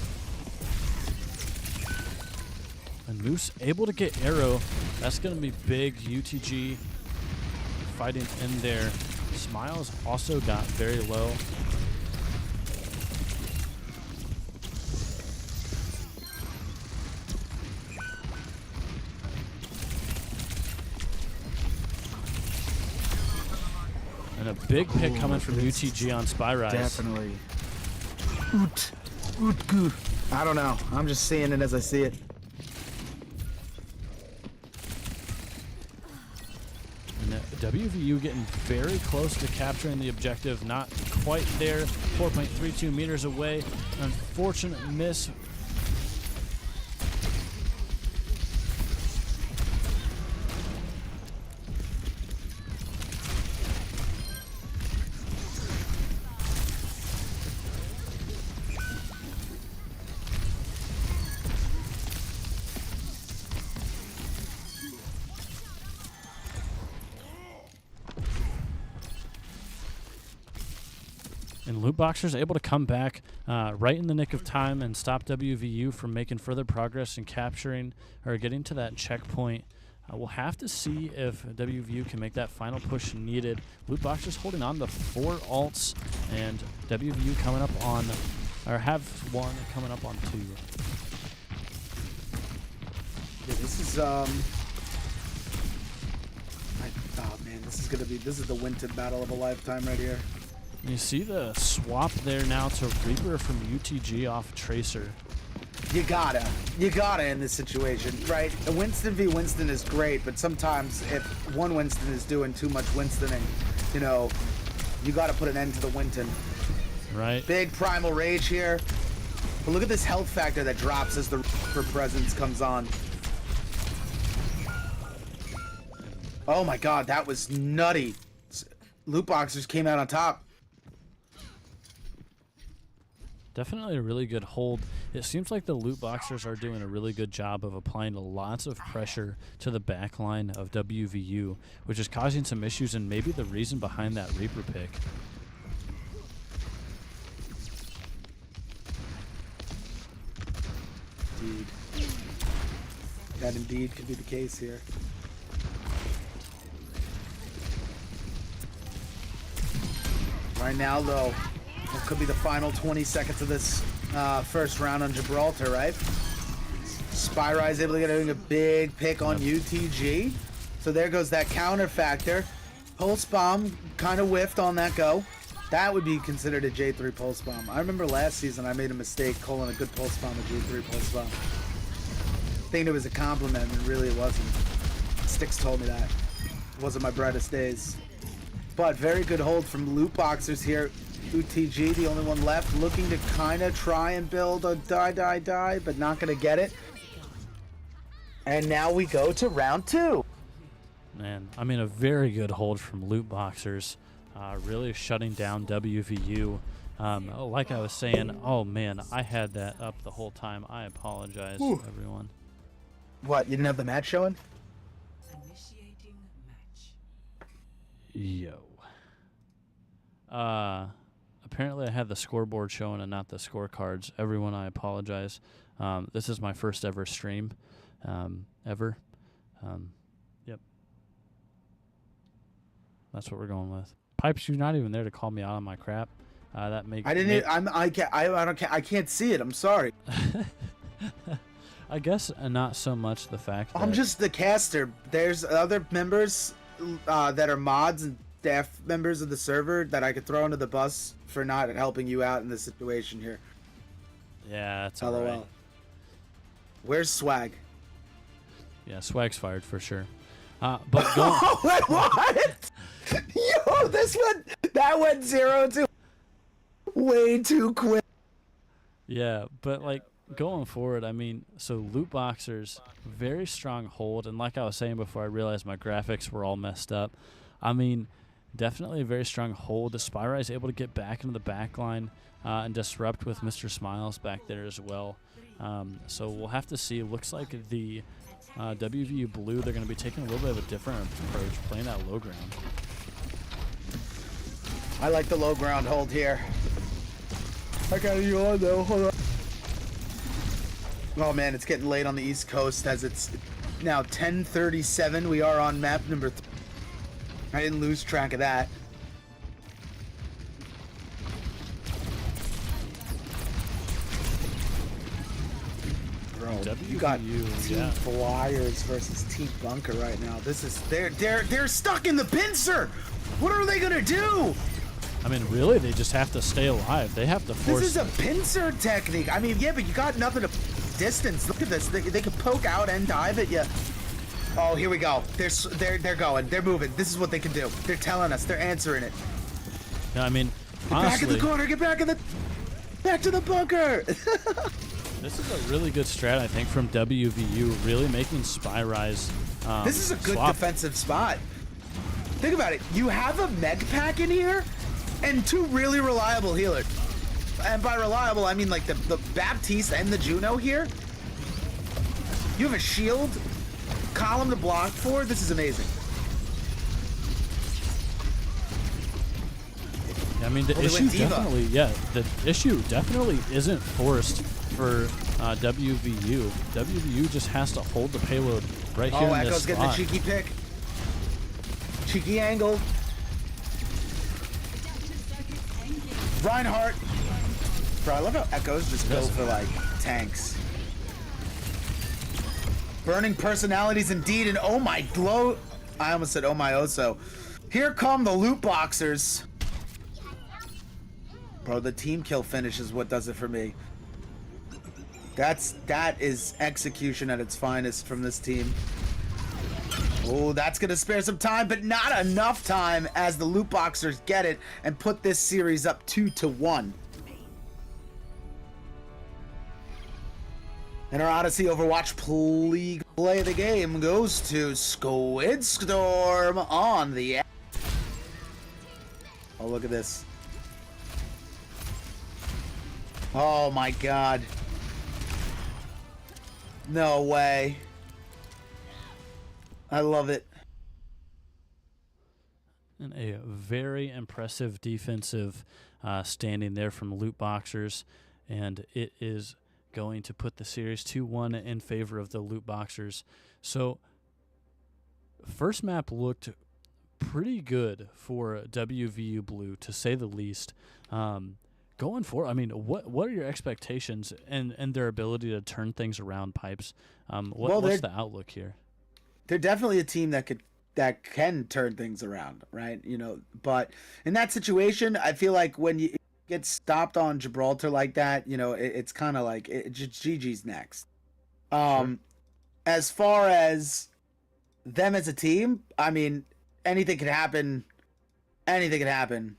And Moose able to get arrow. That's going to be big. UTG fighting in there. Smiles also got very low. And a big pick coming from UTG on Spyrise. Definitely. I don't know. I'm just seeing it as I see it. WVU getting very close to capturing the objective. Not quite there. 4.32 meters away. Unfortunate miss. And Lootboxers able to come back right in the nick of time and stop WVU from making further progress and capturing or getting to that checkpoint. We'll have to see if WVU can make that final push needed. Lootboxers holding on to 4 alts, and WVU coming up on, or have 1 coming up on 2. Yeah, this is oh man, this is the Winton battle of a lifetime right here. You see the swap there now to Reaper from UTG off Tracer. You gotta in this situation, right? A Winston v Winston is great, but sometimes if one Winston is doing too much Winstoning, you know, you gotta put an end to the Winton. Right. Big primal rage here. But look at this health factor that drops as the Reaper presence comes on. Oh my god, that was nutty. Lootboxers came out on top. Definitely a really good hold. It seems like the Lootboxers are doing a really good job of applying lots of pressure to the back line of WVU, which is causing some issues and maybe the reason behind that Reaper pick. Indeed. That indeed could be the case here. Right now, though, it could be the final 20 seconds of this first round on Gibraltar, right? Spyrise able to get a big pick on UTG. So there goes that counter factor. Pulse Bomb kind of whiffed on that go. That would be considered a J3 Pulse Bomb. I remember last season I made a mistake calling a good Pulse Bomb a J3 Pulse Bomb. Thinking it was a compliment, and really it wasn't. Sticks told me that. It wasn't my brightest days. But very good hold from Lootboxers here. UTG, the only one left, looking to kind of try and build a die, but not going to get it. And now we go to round 2. Man, I mean, a very good hold from Lootboxers, really shutting down WVU. Like I was saying, oh man, I had that up the whole time. I apologize, everyone. What, you didn't have the match showing? Initiating match. Yo. Apparently I had the scoreboard showing and not the scorecards. Everyone, I apologize. This is my first ever stream, ever. Yep. That's what we're going with. Pipes, you're not even there to call me out on my crap. That makes I didn't. I can't see it. I'm sorry. I guess not so much the fact that I'm just the caster. There's other members that are mods and staff members of the server that I could throw under the bus for not helping you out in this situation here. Yeah, that's LOL. all right. Where's Swag? Yeah, Swag's fired for sure. But going, Oh, wait, what? Yo, that went 0-2 way too quick. yeah, but like going forward, I mean, so Lootboxers, very strong hold, and like I was saying before, I realized my graphics were all messed up. I mean, definitely a very strong hold. The Spyra is able to get back into the back line and disrupt with Mr. Smiles back there as well. So we'll have to see. It looks like the WVU Blue, they're going to be taking a little bit of a different approach, playing that low ground. I like the low ground hold here. I got you on though. Hold on. Oh man, it's getting late on the East Coast as it's now 10:37. We are on map number 3. I didn't lose track of that. Bro, you got Team Flyers versus Team Bunker right now. This is they're stuck in the pincer. What are they gonna do? I mean, really, they just have to stay alive. They have to force. This is a pincer technique. I mean, yeah, but you got nothing to distance. Look at this. They can poke out and dive at you. Oh, here we go. They're going. They're moving. This is what they can do. They're telling us. They're answering it. No, I mean, Get honestly, back in the corner. Get back to the bunker. this is a really good strat, I think, from WVU, really making Spyrise. This is a good defensive spot. Think about it. You have a med pack in here and 2 really reliable healers. And by reliable, I mean like the Baptiste and the Juno here. You have a shield column to block for. This is amazing. I mean, the issue definitely isn't forced for WVU. WVU just has to hold the payload right here in this Echo's spot. getting the cheeky pick. Cheeky angle. Reinhardt. Bro, I love how Echoes just go for like tanks. Burning personalities indeed, and oh my glow. I almost said oh my oso. Here come the Lootboxers. Bro, the team kill finish is what does it for me. That is execution at its finest from this team. Oh, that's gonna spare some time, but not enough time as the Lootboxers get it and put this series up 2-1. And our Odyssey Overwatch League play of the game goes to Squid Storm on the. Oh, look at this. Oh my god. No way. I love it. And a very impressive defensive standing there from Lootboxers, and it is going to put the series 2-1 in favor of the Lootboxers. So first map looked pretty good for WVU Blue, to say the least. Going forward, I mean, what are your expectations and their ability to turn things around, Pipes? What's the outlook here? They're definitely a team that can turn things around, right? You know, but in that situation, I feel like when you get stopped on Gibraltar like that, you know, it's kind of like GG's next. Sure. As far as them as a team, I mean, anything could happen. Anything could happen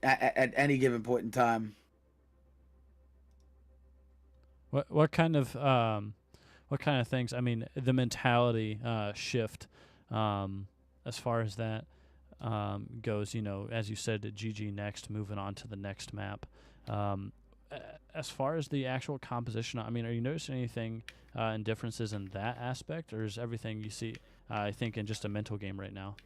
at any given point in time. What kind of things? I mean, the mentality shift as far as that goes. You know, as you said, GG next, moving on to the next map. As far as the actual composition, I mean, are you noticing anything and differences in that aspect, or is everything you see, I think, in just a mental game right now?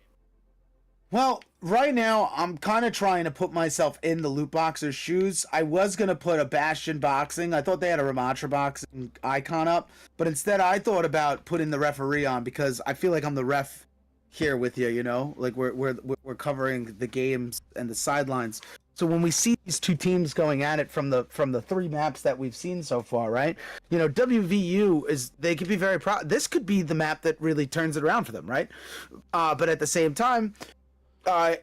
Well, right now, I'm kind of trying to put myself in the loot boxer's shoes. I was going to put a Bastion Boxing. I thought they had a Ramatra Boxing icon up, but instead I thought about putting the referee on because I feel like I'm the ref here with you, you know? Like we're covering the games and the sidelines. So when we see these two teams going at it from the 3 maps that we've seen so far, right? You know, WVU they could be very proud. This could be the map that really turns it around for them, right? But at the same time,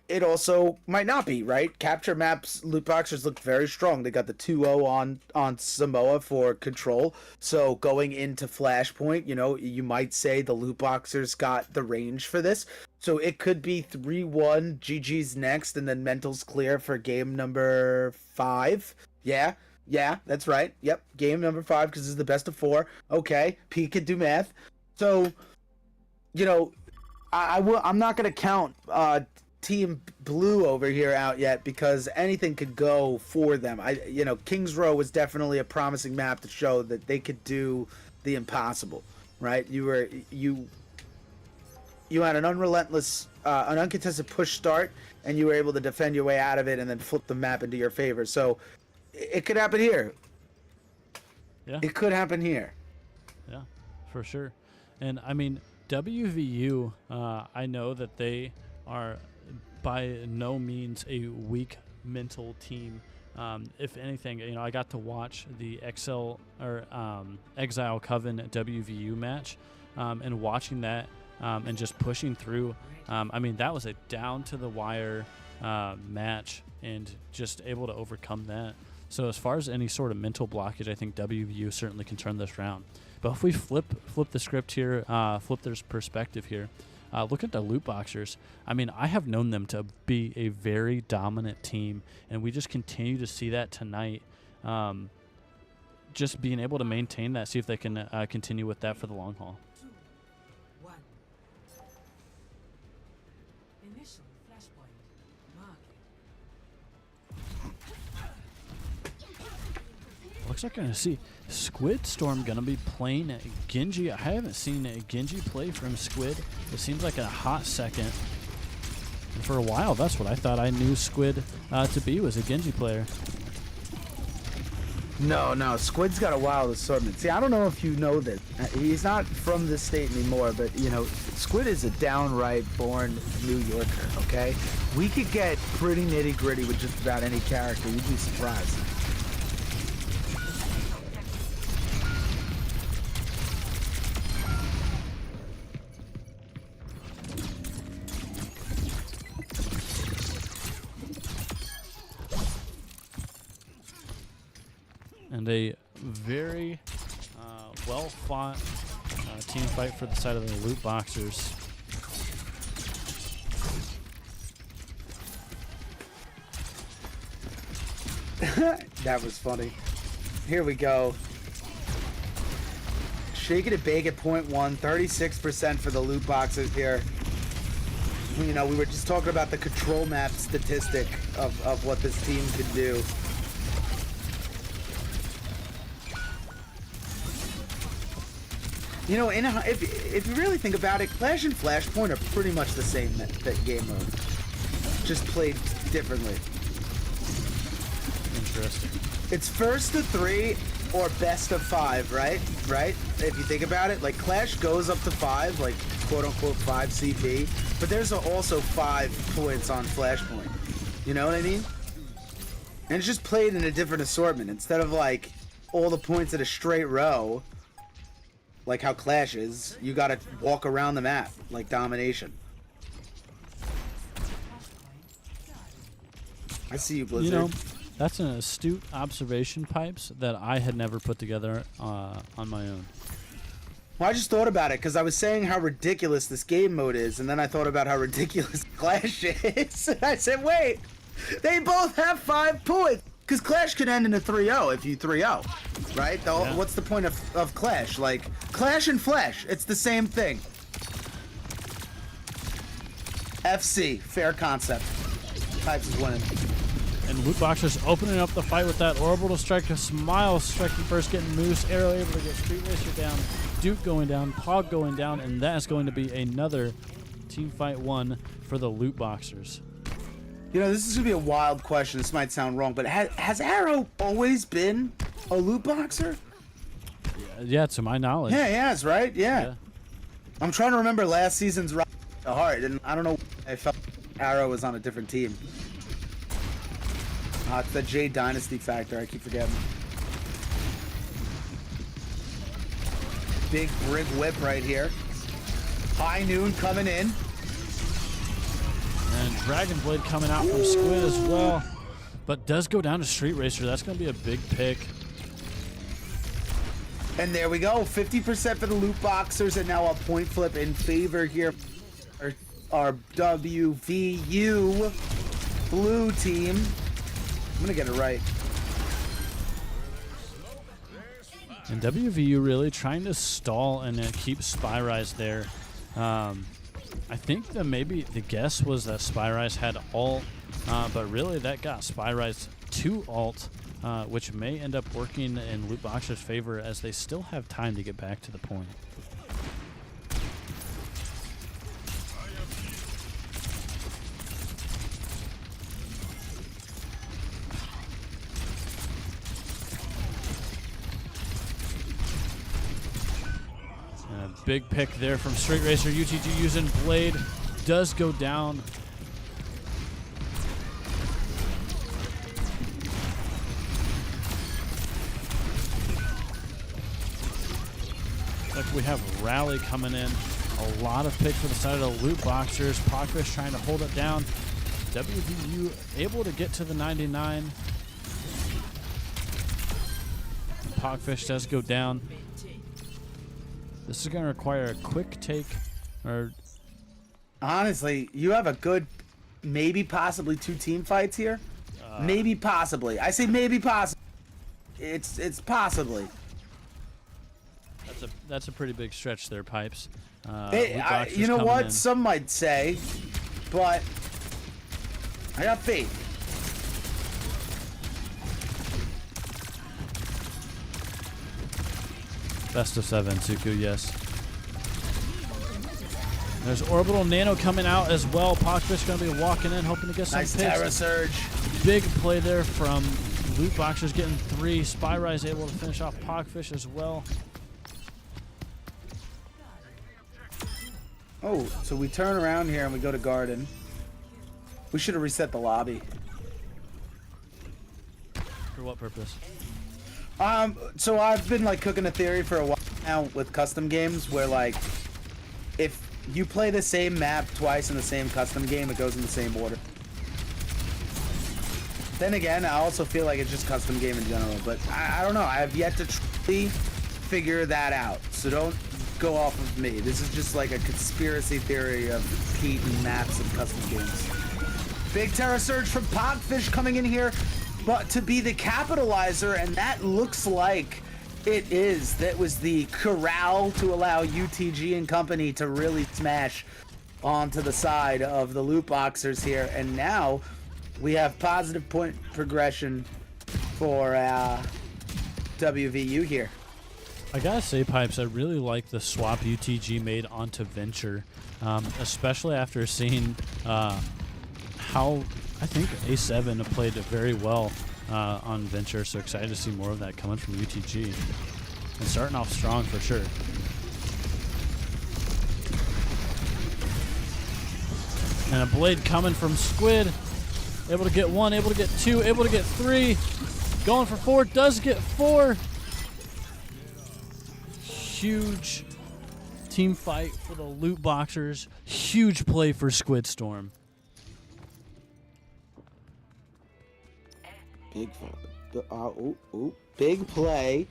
it also might not be, right? Capture maps, loot boxers look very strong. They got the 2-0 on Samoa for control. So going into Flashpoint, you know, you might say the loot boxers got the range for this. So it could be 3-1, GG's next, and then mental's clear for game number 5. Yeah, that's right. Yep, game number 5 because this is the best of 4. Okay, P can do math. So, you know, I'm not going to count Team Blue over here out yet because anything could go for them. You know, Kings Row was definitely a promising map to show that they could do the impossible, right? You had an unrelentless, an uncontested push start, and you were able to defend your way out of it and then flip the map into your favor. So it could happen here. Yeah. It could happen here. Yeah, for sure. And I mean, WVU, I know that they are by no means a weak mental team. If anything, you know, I got to watch the Exile Coven WVU match, and watching that and just pushing through. I mean, that was a down to the wire match, and just able to overcome that. So as far as any sort of mental blockage, I think WVU certainly can turn this round. But if we flip the script here, flip their perspective here, look at the Loot Boxers. I mean, I have known them to be a very dominant team, and we just continue to see that tonight. Just being able to maintain that, see if they can continue with that for the long haul. 2, 1. Initial flashpoint market. Looks like I'm going to see Squid Storm going to be playing Genji. I haven't seen Genji play from Squid. It seems like a hot second. And for a while, that's what I thought I knew Squid to be, was a Genji player. No, Squid's got a wild assortment. See, I don't know if you know this. He's not from this state anymore, but, you know, Squid is a downright born New Yorker, okay? We could get pretty nitty-gritty with just about any character. You'd be surprised. And a very well-fought team fight for the side of the Loot Boxers. That was funny. Here we go. Shake it and bake at .1, 36% for the Loot Boxers here. You know, we were just talking about the control map statistic of what this team could do. You know, if you really think about it, Clash and Flashpoint are pretty much the same game mode, just played differently. Interesting. It's first to 3 or best of 5, right? Right? If you think about it, like Clash goes up to 5, like quote unquote 5 CP, but there's also 5 points on Flashpoint. You know what I mean? And it's just played in a different assortment instead of like all the points in a straight row. Like how Clash is, you gotta walk around the map like domination. I see you, Blizzard. You know, that's an astute observation, Pipes, that I had never put together on my own. Well, I just thought about it because I was saying how ridiculous this game mode is, and then I thought about how ridiculous Clash is. And I said, wait, they both have 5 points. Because Clash could end in a 3-0 if you 3-0, right? Yeah. What's the point of Clash? Like, Clash and Flash, it's the same thing. FC, fair concept. Pipes is winning. And Loot Boxers opening up the fight with that orbital strike. A Smile striking first, getting Moose. Arrow able to get Street Racer down. Duke going down. Pog going down. And that is going to be another Team fight 1 for the Lootboxers. You know, this is gonna be a wild question. This might sound wrong, but has Arrow always been a loot boxer? Yeah, to my knowledge. Yeah, he has, right? Yeah. I'm trying to remember last season's Rise to the Heart, and I don't know. I felt Arrow was on a different team. It's the J Dynasty factor. I keep forgetting. Big Brig Whip right here. High Noon coming in. And Dragon Blade coming out from Squid as well. But does go down to Street Racer. That's going to be a big pick. And there we go. 50% for the Lootboxers, and now a point flip in favor here. Our WVU Blue team. I'm going to get it right. And WVU really trying to stall and keep Spyrise there. I think that maybe the guess was that Spyrise had ult, but really that got Spyrise to ult, which may end up working in Lootboxers' favor as they still have time to get back to the point. Big pick there from Street Racer. UTG using Blade. Does go down. Like we have Rally coming in. A lot of picks for the side of the Lootboxers. Pogfish trying to hold it down. WVU able to get to the 99. Pogfish does go down. This is going to require a quick take, or honestly, you have a good, maybe possibly 2 team fights here. Maybe possibly. I say maybe possibly. It's possibly. That's a pretty big stretch there, Pipes. You know what? Some might say, but I got faith. Best of 7, Suku, yes. There's Orbital Nano coming out as well. Pogfish going to be walking in, hoping to get some nice picks. Terra Surge. Big play there from Lootboxers getting 3. Spyrise able to finish off Pogfish as well. Oh, so we turn around here and we go to Garden. We should have reset the lobby. For what purpose? So I've been like cooking a theory for a while now with custom games where like if you play the same map twice in the same custom game, it goes in the same order. Then again, I also feel like it's just custom game in general, but I don't know. I have yet to truly figure that out. So don't go off of me. This is just like a conspiracy theory of Pete and maps and custom games. Big Terra Surge from Pogfish coming in here. But to be the capitalizer, and that looks like it is. That was the corral to allow UTG and company to really smash onto the side of the Lootboxers here. And now we have positive point progression for WVU here. I gotta say, Pipes, I really like the swap UTG made onto Venture, especially after seeing how I think A7 have played very well on Venture, so excited to see more of that coming from UTG. And starting off strong for sure. And a Blade coming from Squid. Able to get 1, able to get 2, able to get 3. Going for 4, does get 4. Huge team fight for the Lootboxers. Huge play for Squid Storm. Big play.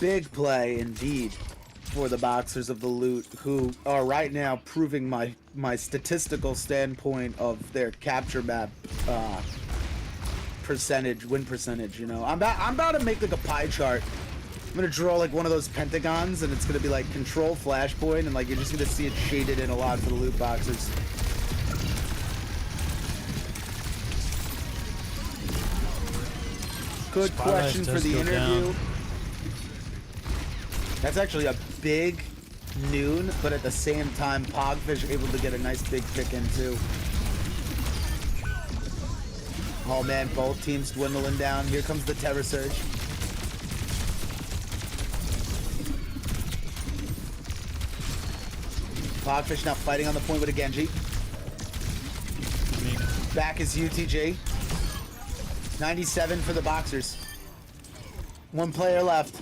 Big play indeed for the Boxers of the Loot, who are right now proving my statistical standpoint of their capture map win percentage. You know, I'm about to make like a pie chart. I'm gonna draw like one of those pentagons, and it's gonna be like control flashpoint, and like you're just gonna see it shaded in a lot for the Lootboxers. Good question for the interview. That's actually a big noon, but at the same time, Pogfish able to get a nice big pick in too. Oh man, both teams dwindling down. Here comes the Terror Surge. Pogfish now fighting on the point with a Genji. Back is UTG. 97 for the Boxers. One player left.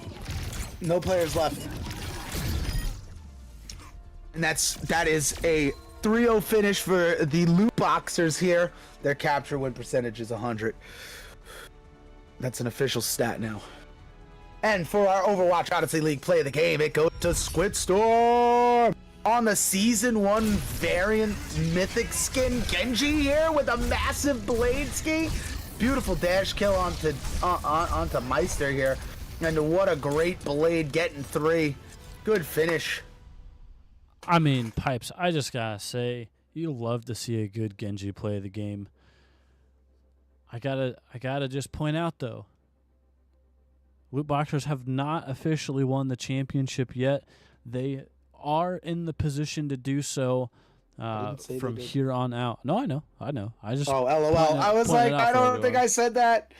No players left. And that is a 3-0 finish for the Lootboxers here. Their capture win percentage is 100. That's an official stat now. And for our Overwatch Odyssey League play of the game, it goes to Squid Storm on the Season 1 variant mythic skin Genji here with a massive blade ski. Beautiful dash kill onto Meister here. And what a great blade, getting 3. Good finish. I mean, Pipes, I just gotta say, you love to see a good Genji play the game. I gotta just point out though, Lootboxers have not officially won the championship yet. They are in the position to do so from here on out. No, I know. I just LOL. I was like, I don't think I said that.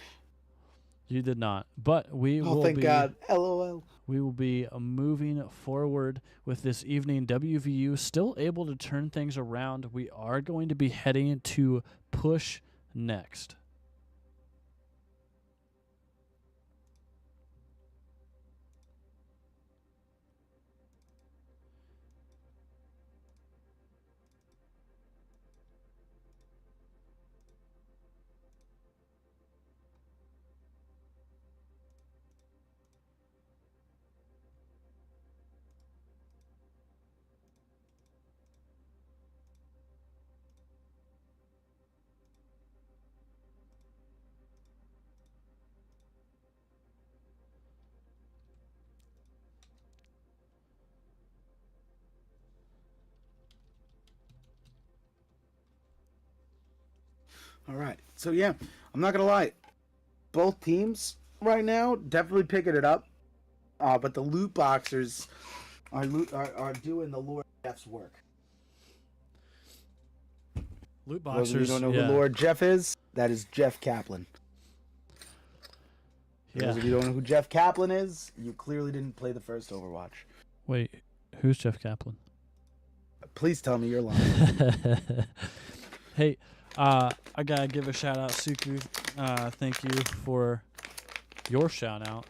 You did not, but we will. Thank God. LOL. We will be moving forward with this evening. WVU still able to turn things around. We are going to be heading to push next. All right. So, yeah, I'm not going to lie. Both teams right now definitely picking it up. But the Lootboxers are doing the Lord Jeff's work. Lootboxers. Those of you don't know who Lord Jeff is, that is Jeff Kaplan. Yeah. Those of you don't know who Jeff Kaplan is, you clearly didn't play the first Overwatch. Wait, who's Jeff Kaplan? Please tell me you're lying. Hey, I gotta give a shout out, Suku. Thank you for your shout out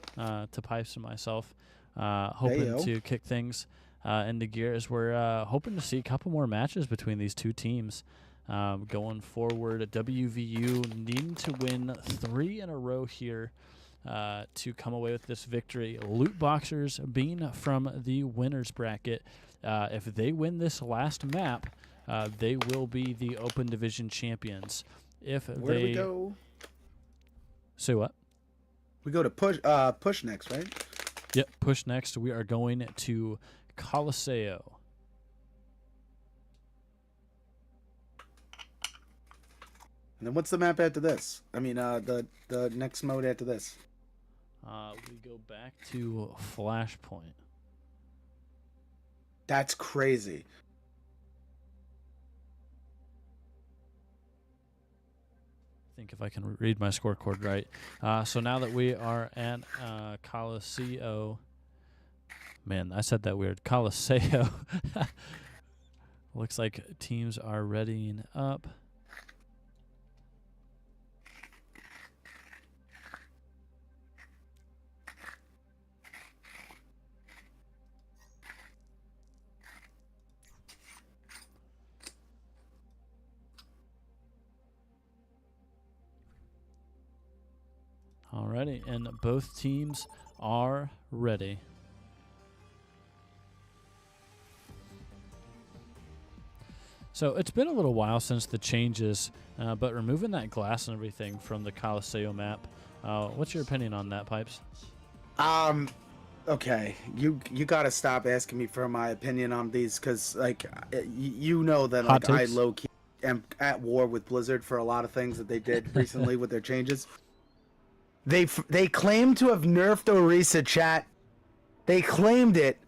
to Pipes and myself. Hoping to kick things into gear as we're hoping to see a couple more matches between these two teams going forward. WVU needing to win 3 in a row here to come away with this victory. Lootboxers being from the winners bracket. If they win this last map, they will be the Open Division champions. Where do we go? Say what? We go to push next, right? Yep, push next. We are going to Coliseo. And then what's the map after this? I mean, the next mode after this. We go back to Flashpoint. That's crazy. I think if I can read my scorecard right. So now that we are at Coliseo, man, I said that weird. Coliseo. Looks like teams are readying up. Alrighty, and both teams are ready. So it's been a little while since the changes, but removing that glass and everything from the Coliseo map, what's your opinion on that, Pipes? Okay, you got to stop asking me for my opinion on these, because like you know that like I low key am at war with Blizzard for a lot of things that they did recently with their changes. They claim to have nerfed Orisa, chat. They claimed it,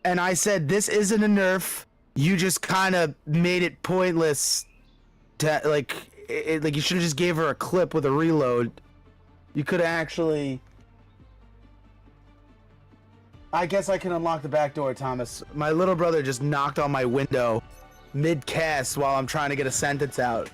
and I said, this isn't a nerf. You just kind of made it pointless. To, like you should have just gave her a clip with a reload. You could have actually... I guess I can unlock the back door, Thomas. My little brother just knocked on my window mid-cast while I'm trying to get a sentence out.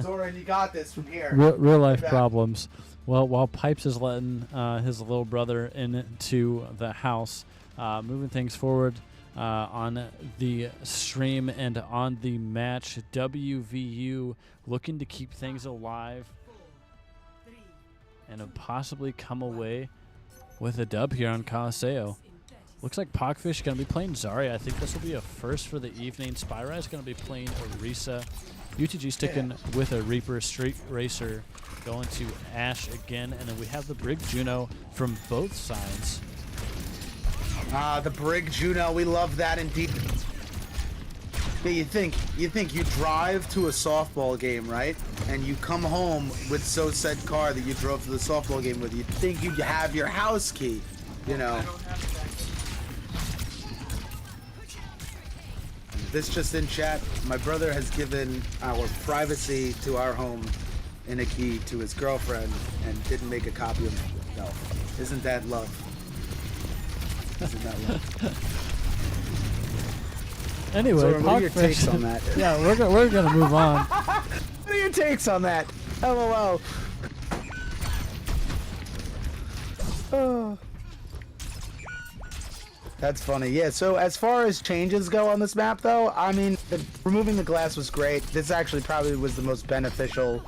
Zoran, you got this from here. Real life problems. Well, while Pipes is letting his little brother into the house, moving things forward on the stream and on the match, WVU looking to keep things alive and possibly come away with a dub here on Coliseo. Looks like Pogfish going to be playing Zarya. I think this will be a first for the evening. Spyrai is going to be playing Orisa. UTG sticking with a Reaper. Street Racer going to Ashe again. And then we have the Brig Juno from both sides. The Brig Juno, we love that indeed. Yeah, you think you drive to a softball game, right? And you come home with so said car that you drove to the softball game with. You'd think you'd have your house key, you know. This just in chat, my brother has given our privacy to our home in a key to his girlfriend and didn't make a copy of himself. Isn't that love? Isn't that love? Anyway, so what are your takes on that? Yeah, we're gonna move on. What are your takes on that? LOL. Oh. That's funny. Yeah, so as far as changes go on this map, though, I mean, removing the glass was great. This actually probably was the most beneficial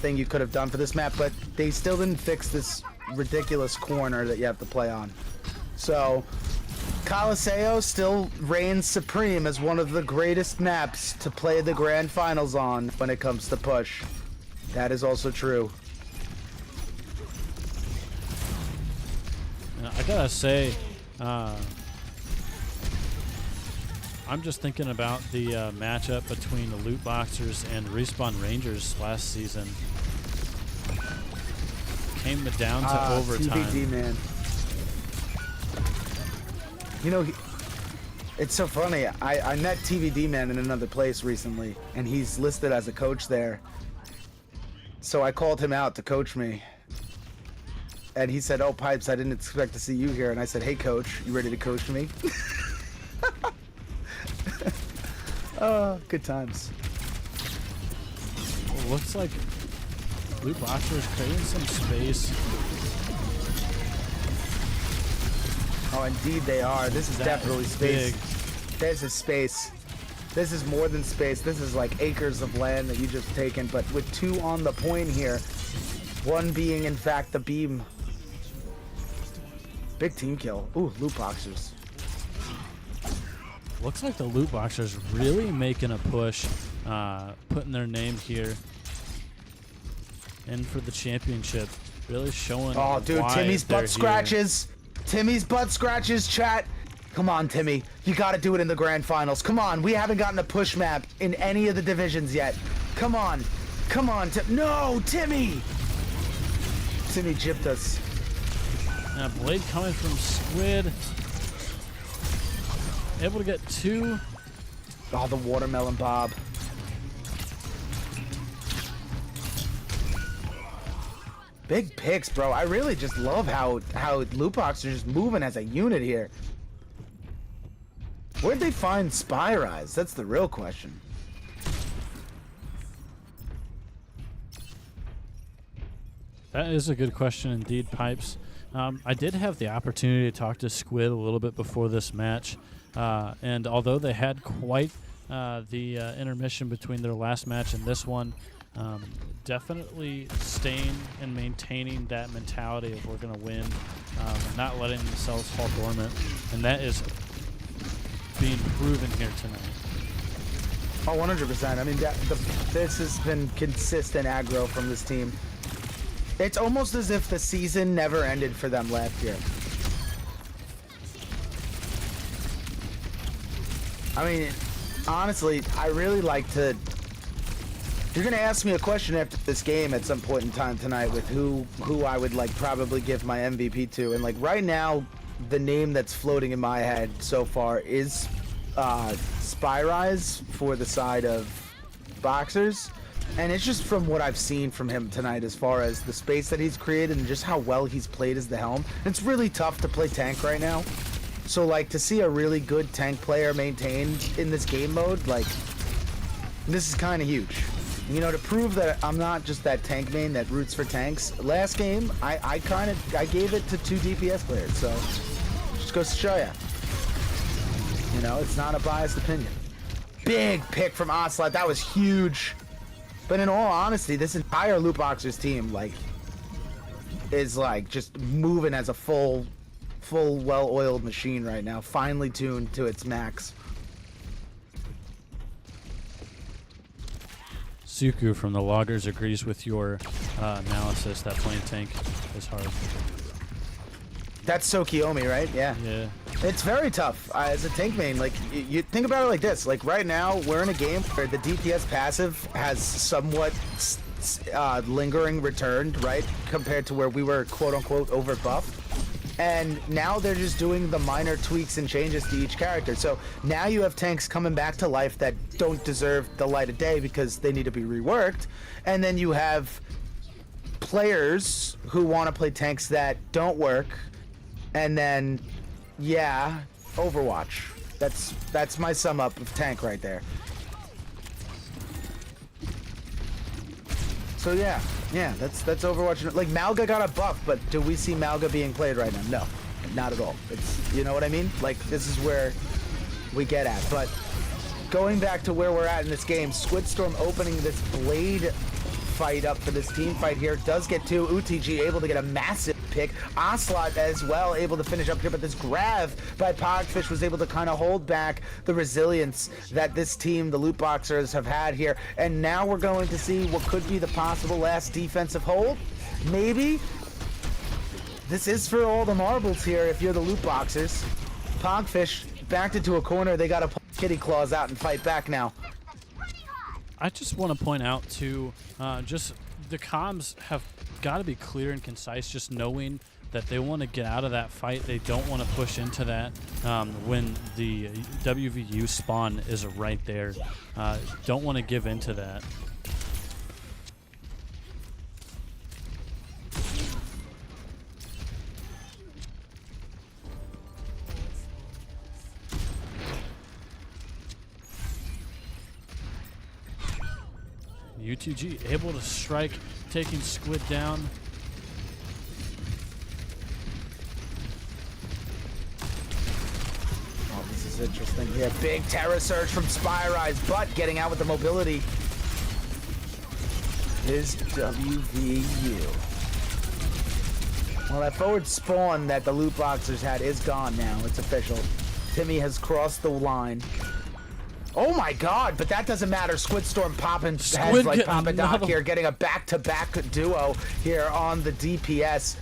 thing you could have done for this map, but they still didn't fix this ridiculous corner that you have to play on. So, Coliseo still reigns supreme as one of the greatest maps to play the grand finals on when it comes to push. That is also true. I gotta say, I'm just thinking about the matchup between the Lootboxers and Respawn Rangers last season. Came down to overtime. TVD, man. You know, it's so funny. I met TVD man in another place recently, and he's listed as a coach there. So I called him out to coach me. And he said, "Oh, Pipes, I didn't expect to see you here." And I said, "Hey, coach, you ready to coach me?" Oh, good times. Well, looks like Lootboxers creating some space. Oh, indeed they are. This is definitely space. Big. This is space. This is more than space. This is like acres of land that you just taken. But with two on the point here, one being in fact the beam. Big team kill. Ooh, Lootboxers. Looks like the Lootboxers really making a push, putting their name here in for the championship. Really showing. Oh, dude, why Timmy's they're butt scratches. Timmy's butt scratches, chat. Come on, Timmy. You got to do it in the grand finals. Come on. We haven't gotten a push map in any of the divisions yet. Come on. Come on, no, Timmy. Timmy gypped us. Now Blade coming from Squid. Able to get two. Oh, the watermelon bob. Big picks, bro. I really just love how Lootboxers are just moving as a unit here. Where'd they find Spyrais? That's the real question. That is a good question indeed, Pipes. I did have the opportunity to talk to Squid a little bit before this match, and although they had quite the intermission between their last match and this one, definitely staying and maintaining that mentality of we're going to win, and not letting themselves fall dormant, and that is being proven here tonight. Oh, 100%. I mean, this has been consistent aggro from this team. It's almost as if the season never ended for them last year. I mean, honestly, I really like to... You're going to ask me a question after this game at some point in time tonight with who I would, like, probably give my MVP to. And, like, right now, the name that's floating in my head so far is Spyrise for the side of Boxers. And it's just from what I've seen from him tonight as far as the space that he's created and just how well he's played as the Helm. It's really tough to play tank right now. So, like, to see a really good tank player maintained in this game mode, like, this is kind of huge. You know, to prove that I'm not just that tank main that roots for tanks. Last game, I gave it to 2 DPS players, so just goes to show ya. You know, it's not a biased opinion. Big pick from Ocelot, that was huge. But in all honesty, this entire Lootboxers team, like, is like just moving as a full well-oiled machine right now, finely tuned to its max. Suku from the Loggers agrees with your analysis that playing tank is hard. That's so Kiyomi, right? Yeah. Yeah. It's very tough as a tank main. Like, you think about it like this. Like, right now, we're in a game where the DPS passive has somewhat lingering returned, right? Compared to where we were, quote-unquote, overbuffed. And now they're just doing the minor tweaks and changes to each character. So now you have tanks coming back to life that don't deserve the light of day because they need to be reworked. And then you have players who want to play tanks that don't work. And then, yeah, Overwatch. That's my sum up of tank right there. So yeah, that's Overwatch. Like, Malga got a buff, but do we see Malga being played right now? No, not at all. It's, you know what I mean? Like, this is where we get at. But going back to where we're at in this game, Squidstorm opening this Blade fight up for this team fight here. Does get 2. UTG able to get a massive pick. Ocelot as well able to finish up here, but this grab by Pogfish was able to kind of hold back the resilience that this team, the Lootboxers, have had here. And now we're going to see what could be the possible last defensive hold. Maybe. This is for all the marbles here if you're the Lootboxers. Pogfish backed into a corner. They got to pull kitty claws out and fight back now. I just want to point out, too, just the comms have got to be clear and concise, just knowing that they want to get out of that fight. They don't want to push into that when the WVU spawn is right there. Don't want to give into that. UTG able to strike, taking Squid down. Oh, this is interesting here. Big terror surge from Spyrise, but getting out with the mobility is WVU. Well, that forward spawn that the Lootboxers had is gone now. It's official. Timmy has crossed the line. Oh my god, but that doesn't matter. Squidstorm popping heads like Papa Doc here, getting a back-to-back duo here on the DPS.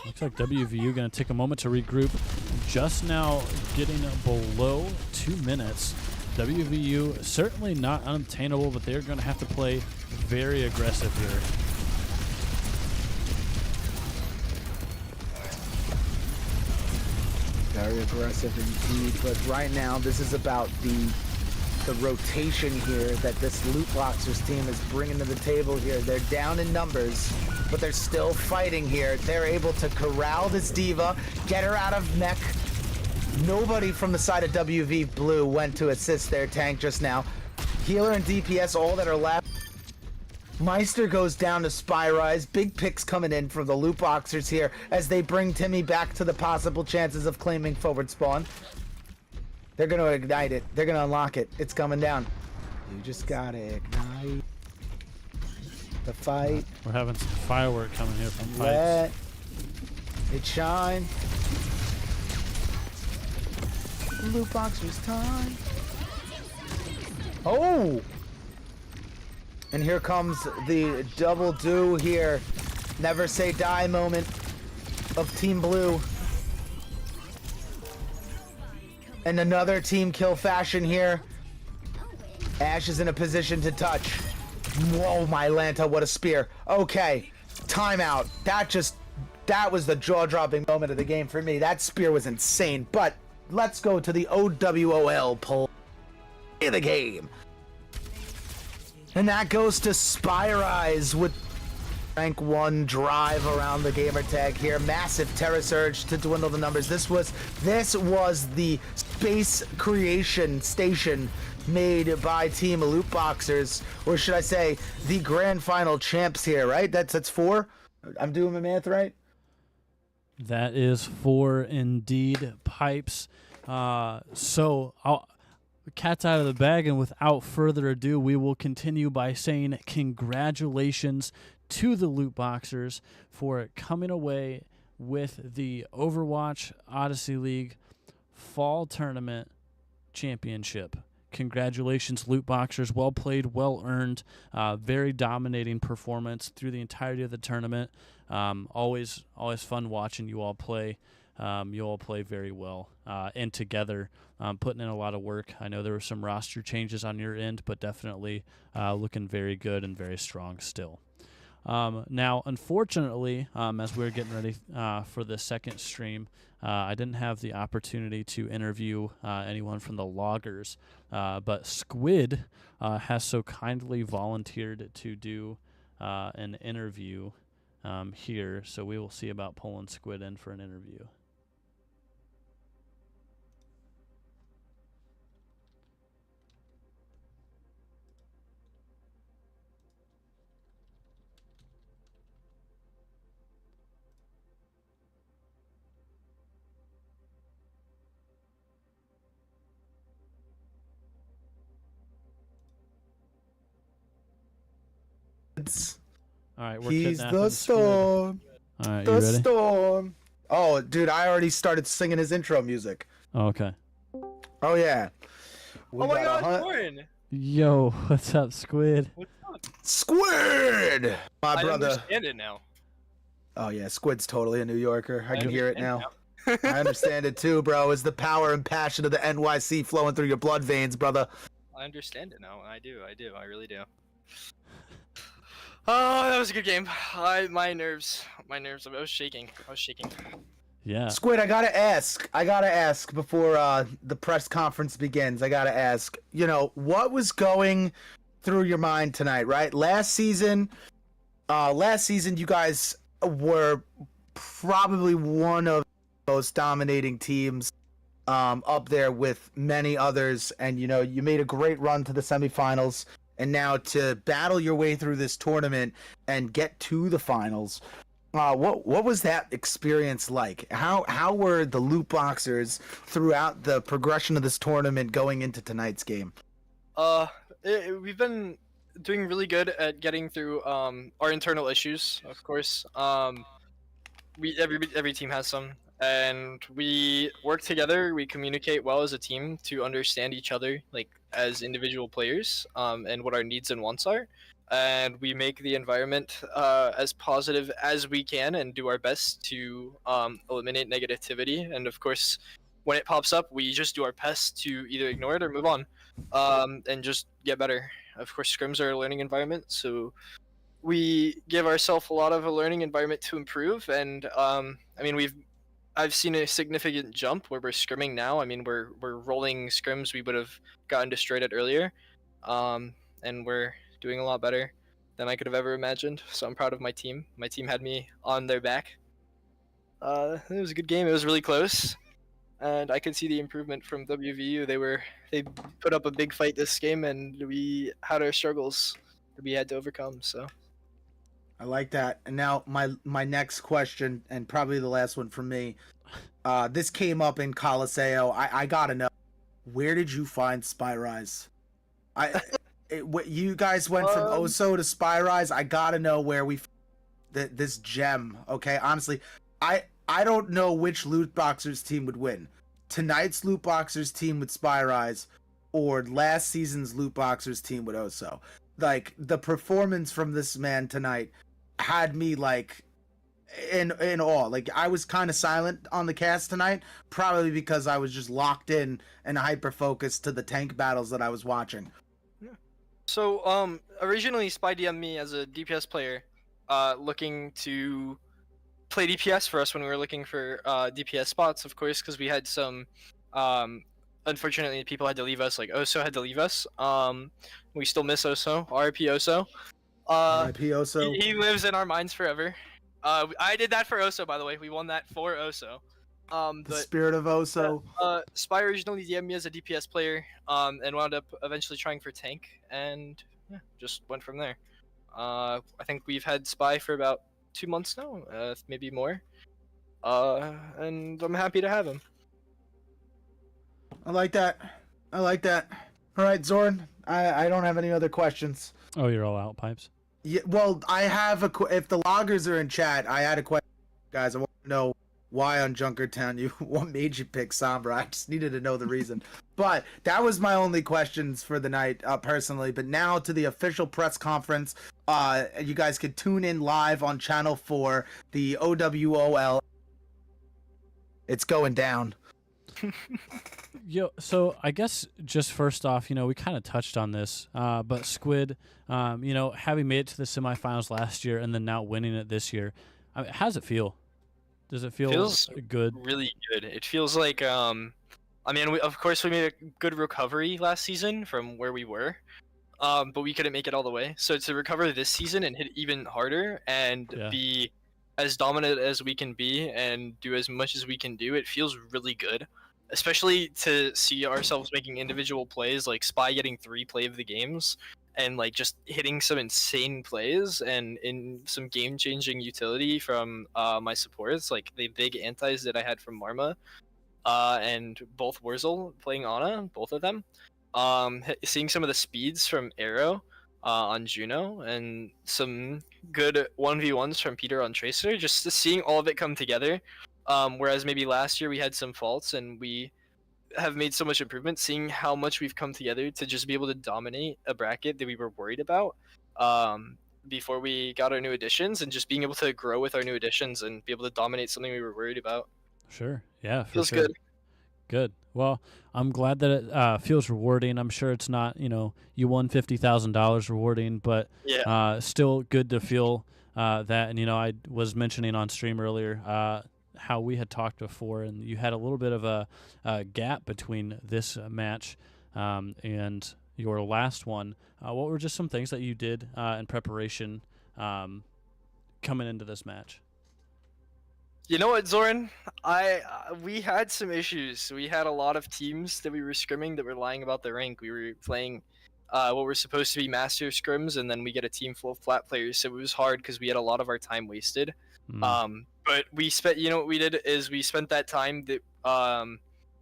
Looks like WVU going to take a moment to regroup. Just now getting below 2 minutes. WVU certainly not unobtainable, but they're going to have to play very aggressive here. Very aggressive indeed, but right now this is about the rotation here that this Lootboxers team is bringing to the table here. They're down in numbers, but they're still fighting here. They're able to corral this diva, get her out of mech. Nobody from the side of WVU Blue went to assist their tank just now. Healer and DPS, all that are left. Meister goes down to Spyrise. Big picks coming in from the Lootboxers here as they bring Timmy back to the possible chances of claiming forward spawn. They're going to ignite it. They're going to unlock it. It's coming down. You just got to ignite the fight. We're having some firework coming here from fights. Let it shine. Lootboxers time. Oh! And here comes the double do here. Never say die moment of Team Blue. in another team kill fashion here. Ash is in a position to touch. Whoa, my Lanta, what a spear. Okay, timeout. That was the jaw-dropping moment of the game for me. That spear was insane, but let's go to the OWOL poll in the game. And that goes to Spyrise with rank 1 drive around the gamer tag here. Massive Terra Surge to dwindle the numbers. This was the space creation station made by Team Lootboxers, or should I say the grand final champs here, right? That's 4. I'm doing my math right? That is 4 indeed, Pipes. So cat's out of the bag, and without further ado, we will continue by saying congratulations to the Lootboxers for coming away with the Overwatch Odyssey League Fall Tournament Championship. Congratulations, Lootboxers. Well played, well earned, very dominating performance through the entirety of the tournament. Always fun watching you all play. You all play very well and together, putting in a lot of work. I know there were some roster changes on your end, but definitely looking very good and very strong still. Now, unfortunately, as we were getting ready for the second stream, I didn't have the opportunity to interview anyone from the loggers, but Squid has so kindly volunteered to do an interview here, so we will see about pulling Squid in for an interview. All right, we're He's kidnapping the Squid. storm. All right, The you ready? storm. Oh, dude, I already started singing his intro music. Oh, okay. Oh yeah. Oh my god, Warren! Yo, what's up, Squid? What's up? Squid, my I brother. understand it now. Oh yeah, Squid's totally a New Yorker. I can hear it understand now. I understand it too, bro. It's the power and passion of the NYC flowing through your blood veins, brother. I understand it now. I do. I really do. Oh, that was a good game. My nerves. I was shaking. Yeah. Squid, I gotta ask before the press conference begins. I gotta ask, what was going through your mind tonight, right? Last season, you guys were probably one of the most dominating teams up there with many others, and you made a great run to the semifinals. And now to battle your way through this tournament and get to the finals, what was that experience like? How were the Lootboxers throughout the progression of this tournament going into tonight's game? We've been doing really good at getting through our internal issues. Of course, every team has some, and we work together. We communicate well as a team to understand each other, like as individual players, and what our needs and wants are. And we make the environment as positive as we can and do our best to eliminate negativity. And of course, when it pops up, we just do our best to either ignore it or move on, and just get better. Of course, scrims are a learning environment, so we give ourselves a lot of a learning environment to improve. And I've seen a significant jump where we're scrimming now. I mean, we're rolling scrims we would have gotten destroyed at earlier, and we're doing a lot better than I could have ever imagined. So I'm proud of my team. My team had me on their back. It was a good game. It was really close, and I could see the improvement from WVU. They put up a big fight this game, and we had our struggles that we had to overcome. So I like that. And now my next question, and probably the last one from me. This came up in Coliseo. I gotta know, where did you find Spyrise? You guys went from Oso to Spyrise. I gotta know where this gem. Okay, honestly, I don't know which Lootboxers team would win. Tonight's Lootboxers team with Spyrise, or last season's Lootboxers team with Oso. Like, the performance from this man tonight had me like, in awe. Like, I was kind of silent on the cast tonight, probably because I was just locked in and hyper focused to the tank battles that I was watching. So, originally Spy DM'd me as a DPS player, looking to play DPS for us when we were looking for DPS spots, of course, because we had some, unfortunately, people had to leave us, like Oso had to leave us. We still miss Oso, RIP Oso. RIP Oso. He lives in our minds forever. I did that for Oso, by the way. We won that for Oso. The But spirit of Oso. Spy originally DM'd me as a DPS player, and wound up eventually trying for tank, and yeah, just went from there. I think we've had Spy for about 2 months now, maybe more. And I'm happy to have him. I like that. All right, Zoran. I don't have any other questions. Oh, you're all out, Pipes? Yeah, well, I have if the loggers are in chat, I had a question, guys. I want to know why on Junkertown what made you pick Sombra. I just needed to know the reason. But that was my only questions for the night, personally. But now to the official press conference. You guys could tune in live on Channel 4, the OWOL. It's going down. Yo, so I guess just first off, we kind of touched on this, but Squid, having made it to the semifinals last year and then now winning it this year, how does it feel? Does it feels good? Really good. It feels like, of course we made a good recovery last season from where we were, but we couldn't make it all the way. So to recover this season and hit even harder and be as dominant as we can be and do as much as we can do, it feels really good. Especially to see ourselves making individual plays, like Spy getting 3 play of the games, and like just hitting some insane plays and in some game-changing utility from my supports, like the big antis that I had from Marma, and both Wurzel playing Ana, both of them. Seeing some of the speeds from Arrow on Juno, and some good 1v1s from Peter on Tracer, just seeing all of it come together. Whereas maybe last year we had some faults and we have made so much improvement, seeing how much we've come together to just be able to dominate a bracket that we were worried about before we got our new additions, and just being able to grow with our new additions and be able to dominate something we were worried about. Sure. Yeah. Feels good. Good. Well, I'm glad that it feels rewarding. I'm sure it's not, you won $50,000 rewarding, but still good to feel that. And, I was mentioning on stream earlier how we had talked before, and you had a little bit of a gap between this match and your last one. What were just some things that you did in preparation coming into this match? You know what, Zoran? We had some issues. We had a lot of teams that we were scrimming that were lying about their rank. We were playing what were supposed to be master scrims, and then we get a team full of flat players, so it was hard because we had a lot of our time wasted. But we spent, what we did is we spent that time that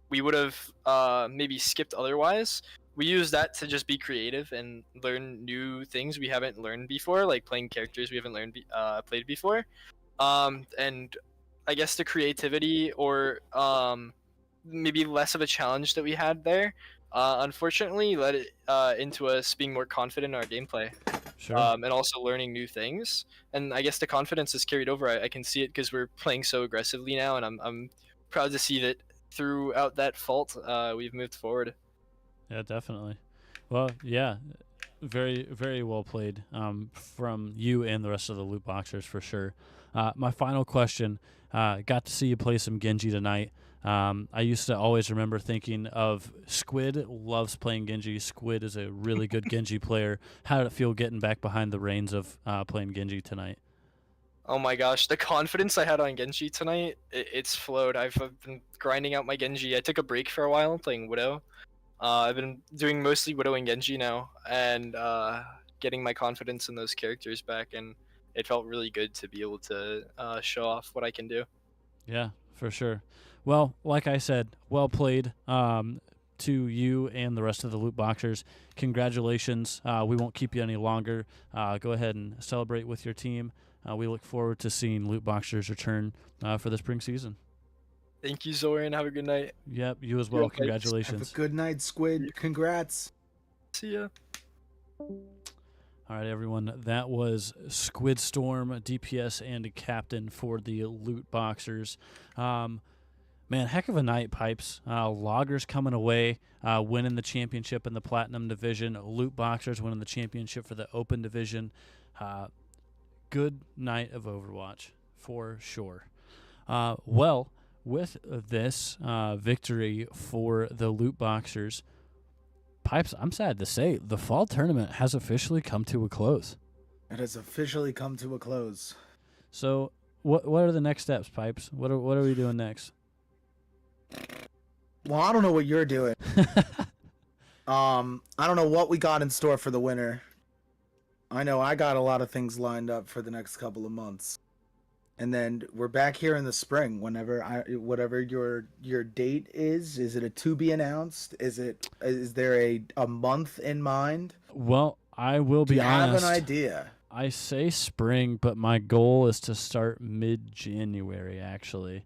we would have maybe skipped otherwise. We used that to just be creative and learn new things we haven't learned before, like playing characters we haven't played before. And I guess the creativity or maybe less of a challenge that we had there, unfortunately, led it into us being more confident in our gameplay. Sure. And also learning new things. And I guess the confidence is carried over. I can see it because we're playing so aggressively now, and I'm proud to see that throughout that fault, we've moved forward. Yeah, definitely. Well, yeah, very, very well played from you and the rest of the Lootboxers for sure. My final question, got to see you play some Genji tonight. I used to always remember thinking of Squid loves playing Genji. Squid is a really good Genji player. How did it feel getting back behind the reins of playing Genji tonight? Oh my gosh, the confidence I had on Genji tonight, it's flowed. I've been grinding out my Genji. I took a break for a while playing Widow. I've been doing mostly Widow and Genji now, and getting my confidence in those characters back, and it felt really good to be able to show off what I can do. Yeah, for sure. Well, like I said, well played to you and the rest of the Lootboxers. Congratulations. We won't keep you any longer. Go ahead and celebrate with your team. We look forward to seeing Lootboxers return for the spring season. Thank you, Zoran. Have a good night. Yep, you as well. Okay. Congratulations. Have a good night, Squid. Congrats. See ya. All right, everyone. That was Squid Storm, DPS and captain for the Lootboxers. Man, heck of a night, Pipes. Loggers coming away, winning the championship in the Platinum Division. Lootboxers winning the championship for the Open Division. Good night of Overwatch, for sure. Well, with this victory for the Lootboxers, Pipes, I'm sad to say, the fall tournament has officially come to a close. It has officially come to a close. So, what are the next steps, Pipes? What are we doing next? Well, I don't know what you're doing. I don't know what we got in store for the winter. I know I got a lot of things lined up for the next couple of months. And then we're back here in the spring whenever whatever your date is it a to be announced? Is there a month in mind? Well, I will be honest. Do you have an idea? I say spring, but my goal is to start mid-January, actually.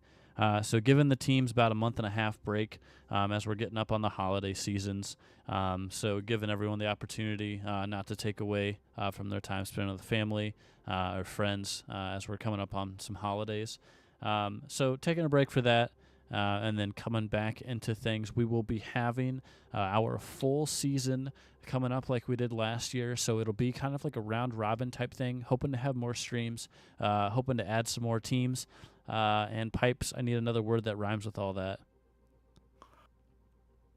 So giving the teams about a month and a half break as we're getting up on the holiday seasons. So giving everyone the opportunity not to take away from their time spent with the family or friends as we're coming up on some holidays. So taking a break for that and then coming back into things. We will be having our full season coming up like we did last year. So it'll be kind of like a round-robin type thing, hoping to have more streams, hoping to add some more teams. And Pipes, I need another word that rhymes with all that.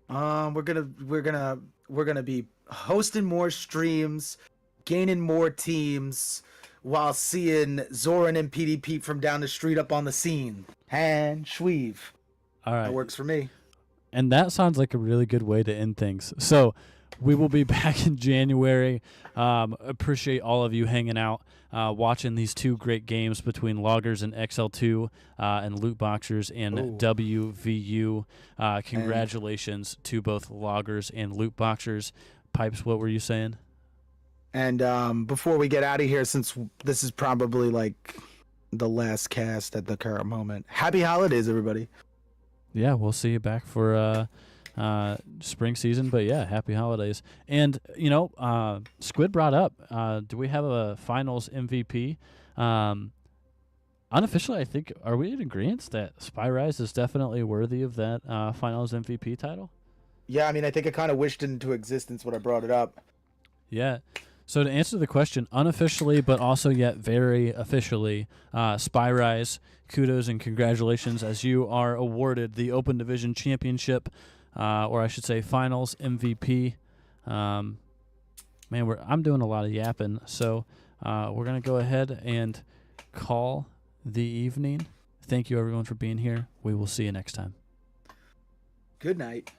We're gonna be hosting more streams, gaining more teams, while seeing Zoran and PDP from down the street up on the scene. And Shweeve. All right. That works for me. And that sounds like a really good way to end things. So we will be back in January. Appreciate all of you hanging out, watching these two great games between Loggers and XL2 and Lootboxers and WVU. Congratulations to both Loggers and Lootboxers. Pipes, what were you saying? And before we get out of here, since this is probably like the last cast at the current moment, happy holidays, everybody. Yeah, we'll see you back for spring season, but yeah, happy holidays. And Squid brought up, do we have a finals MVP? Unofficially, I think, are we in agreement that Spyrise is definitely worthy of that finals MVP title? Yeah, I mean, I think I kind of wished it into existence when I brought it up. Yeah. So to answer the question, unofficially, but also yet very officially, Spyrise, kudos and congratulations as you are awarded the Open Division Championship, or I should say Finals MVP. Man, I'm doing a lot of yapping, so we're going to go ahead and call the evening. Thank you, everyone, for being here. We will see you next time. Good night.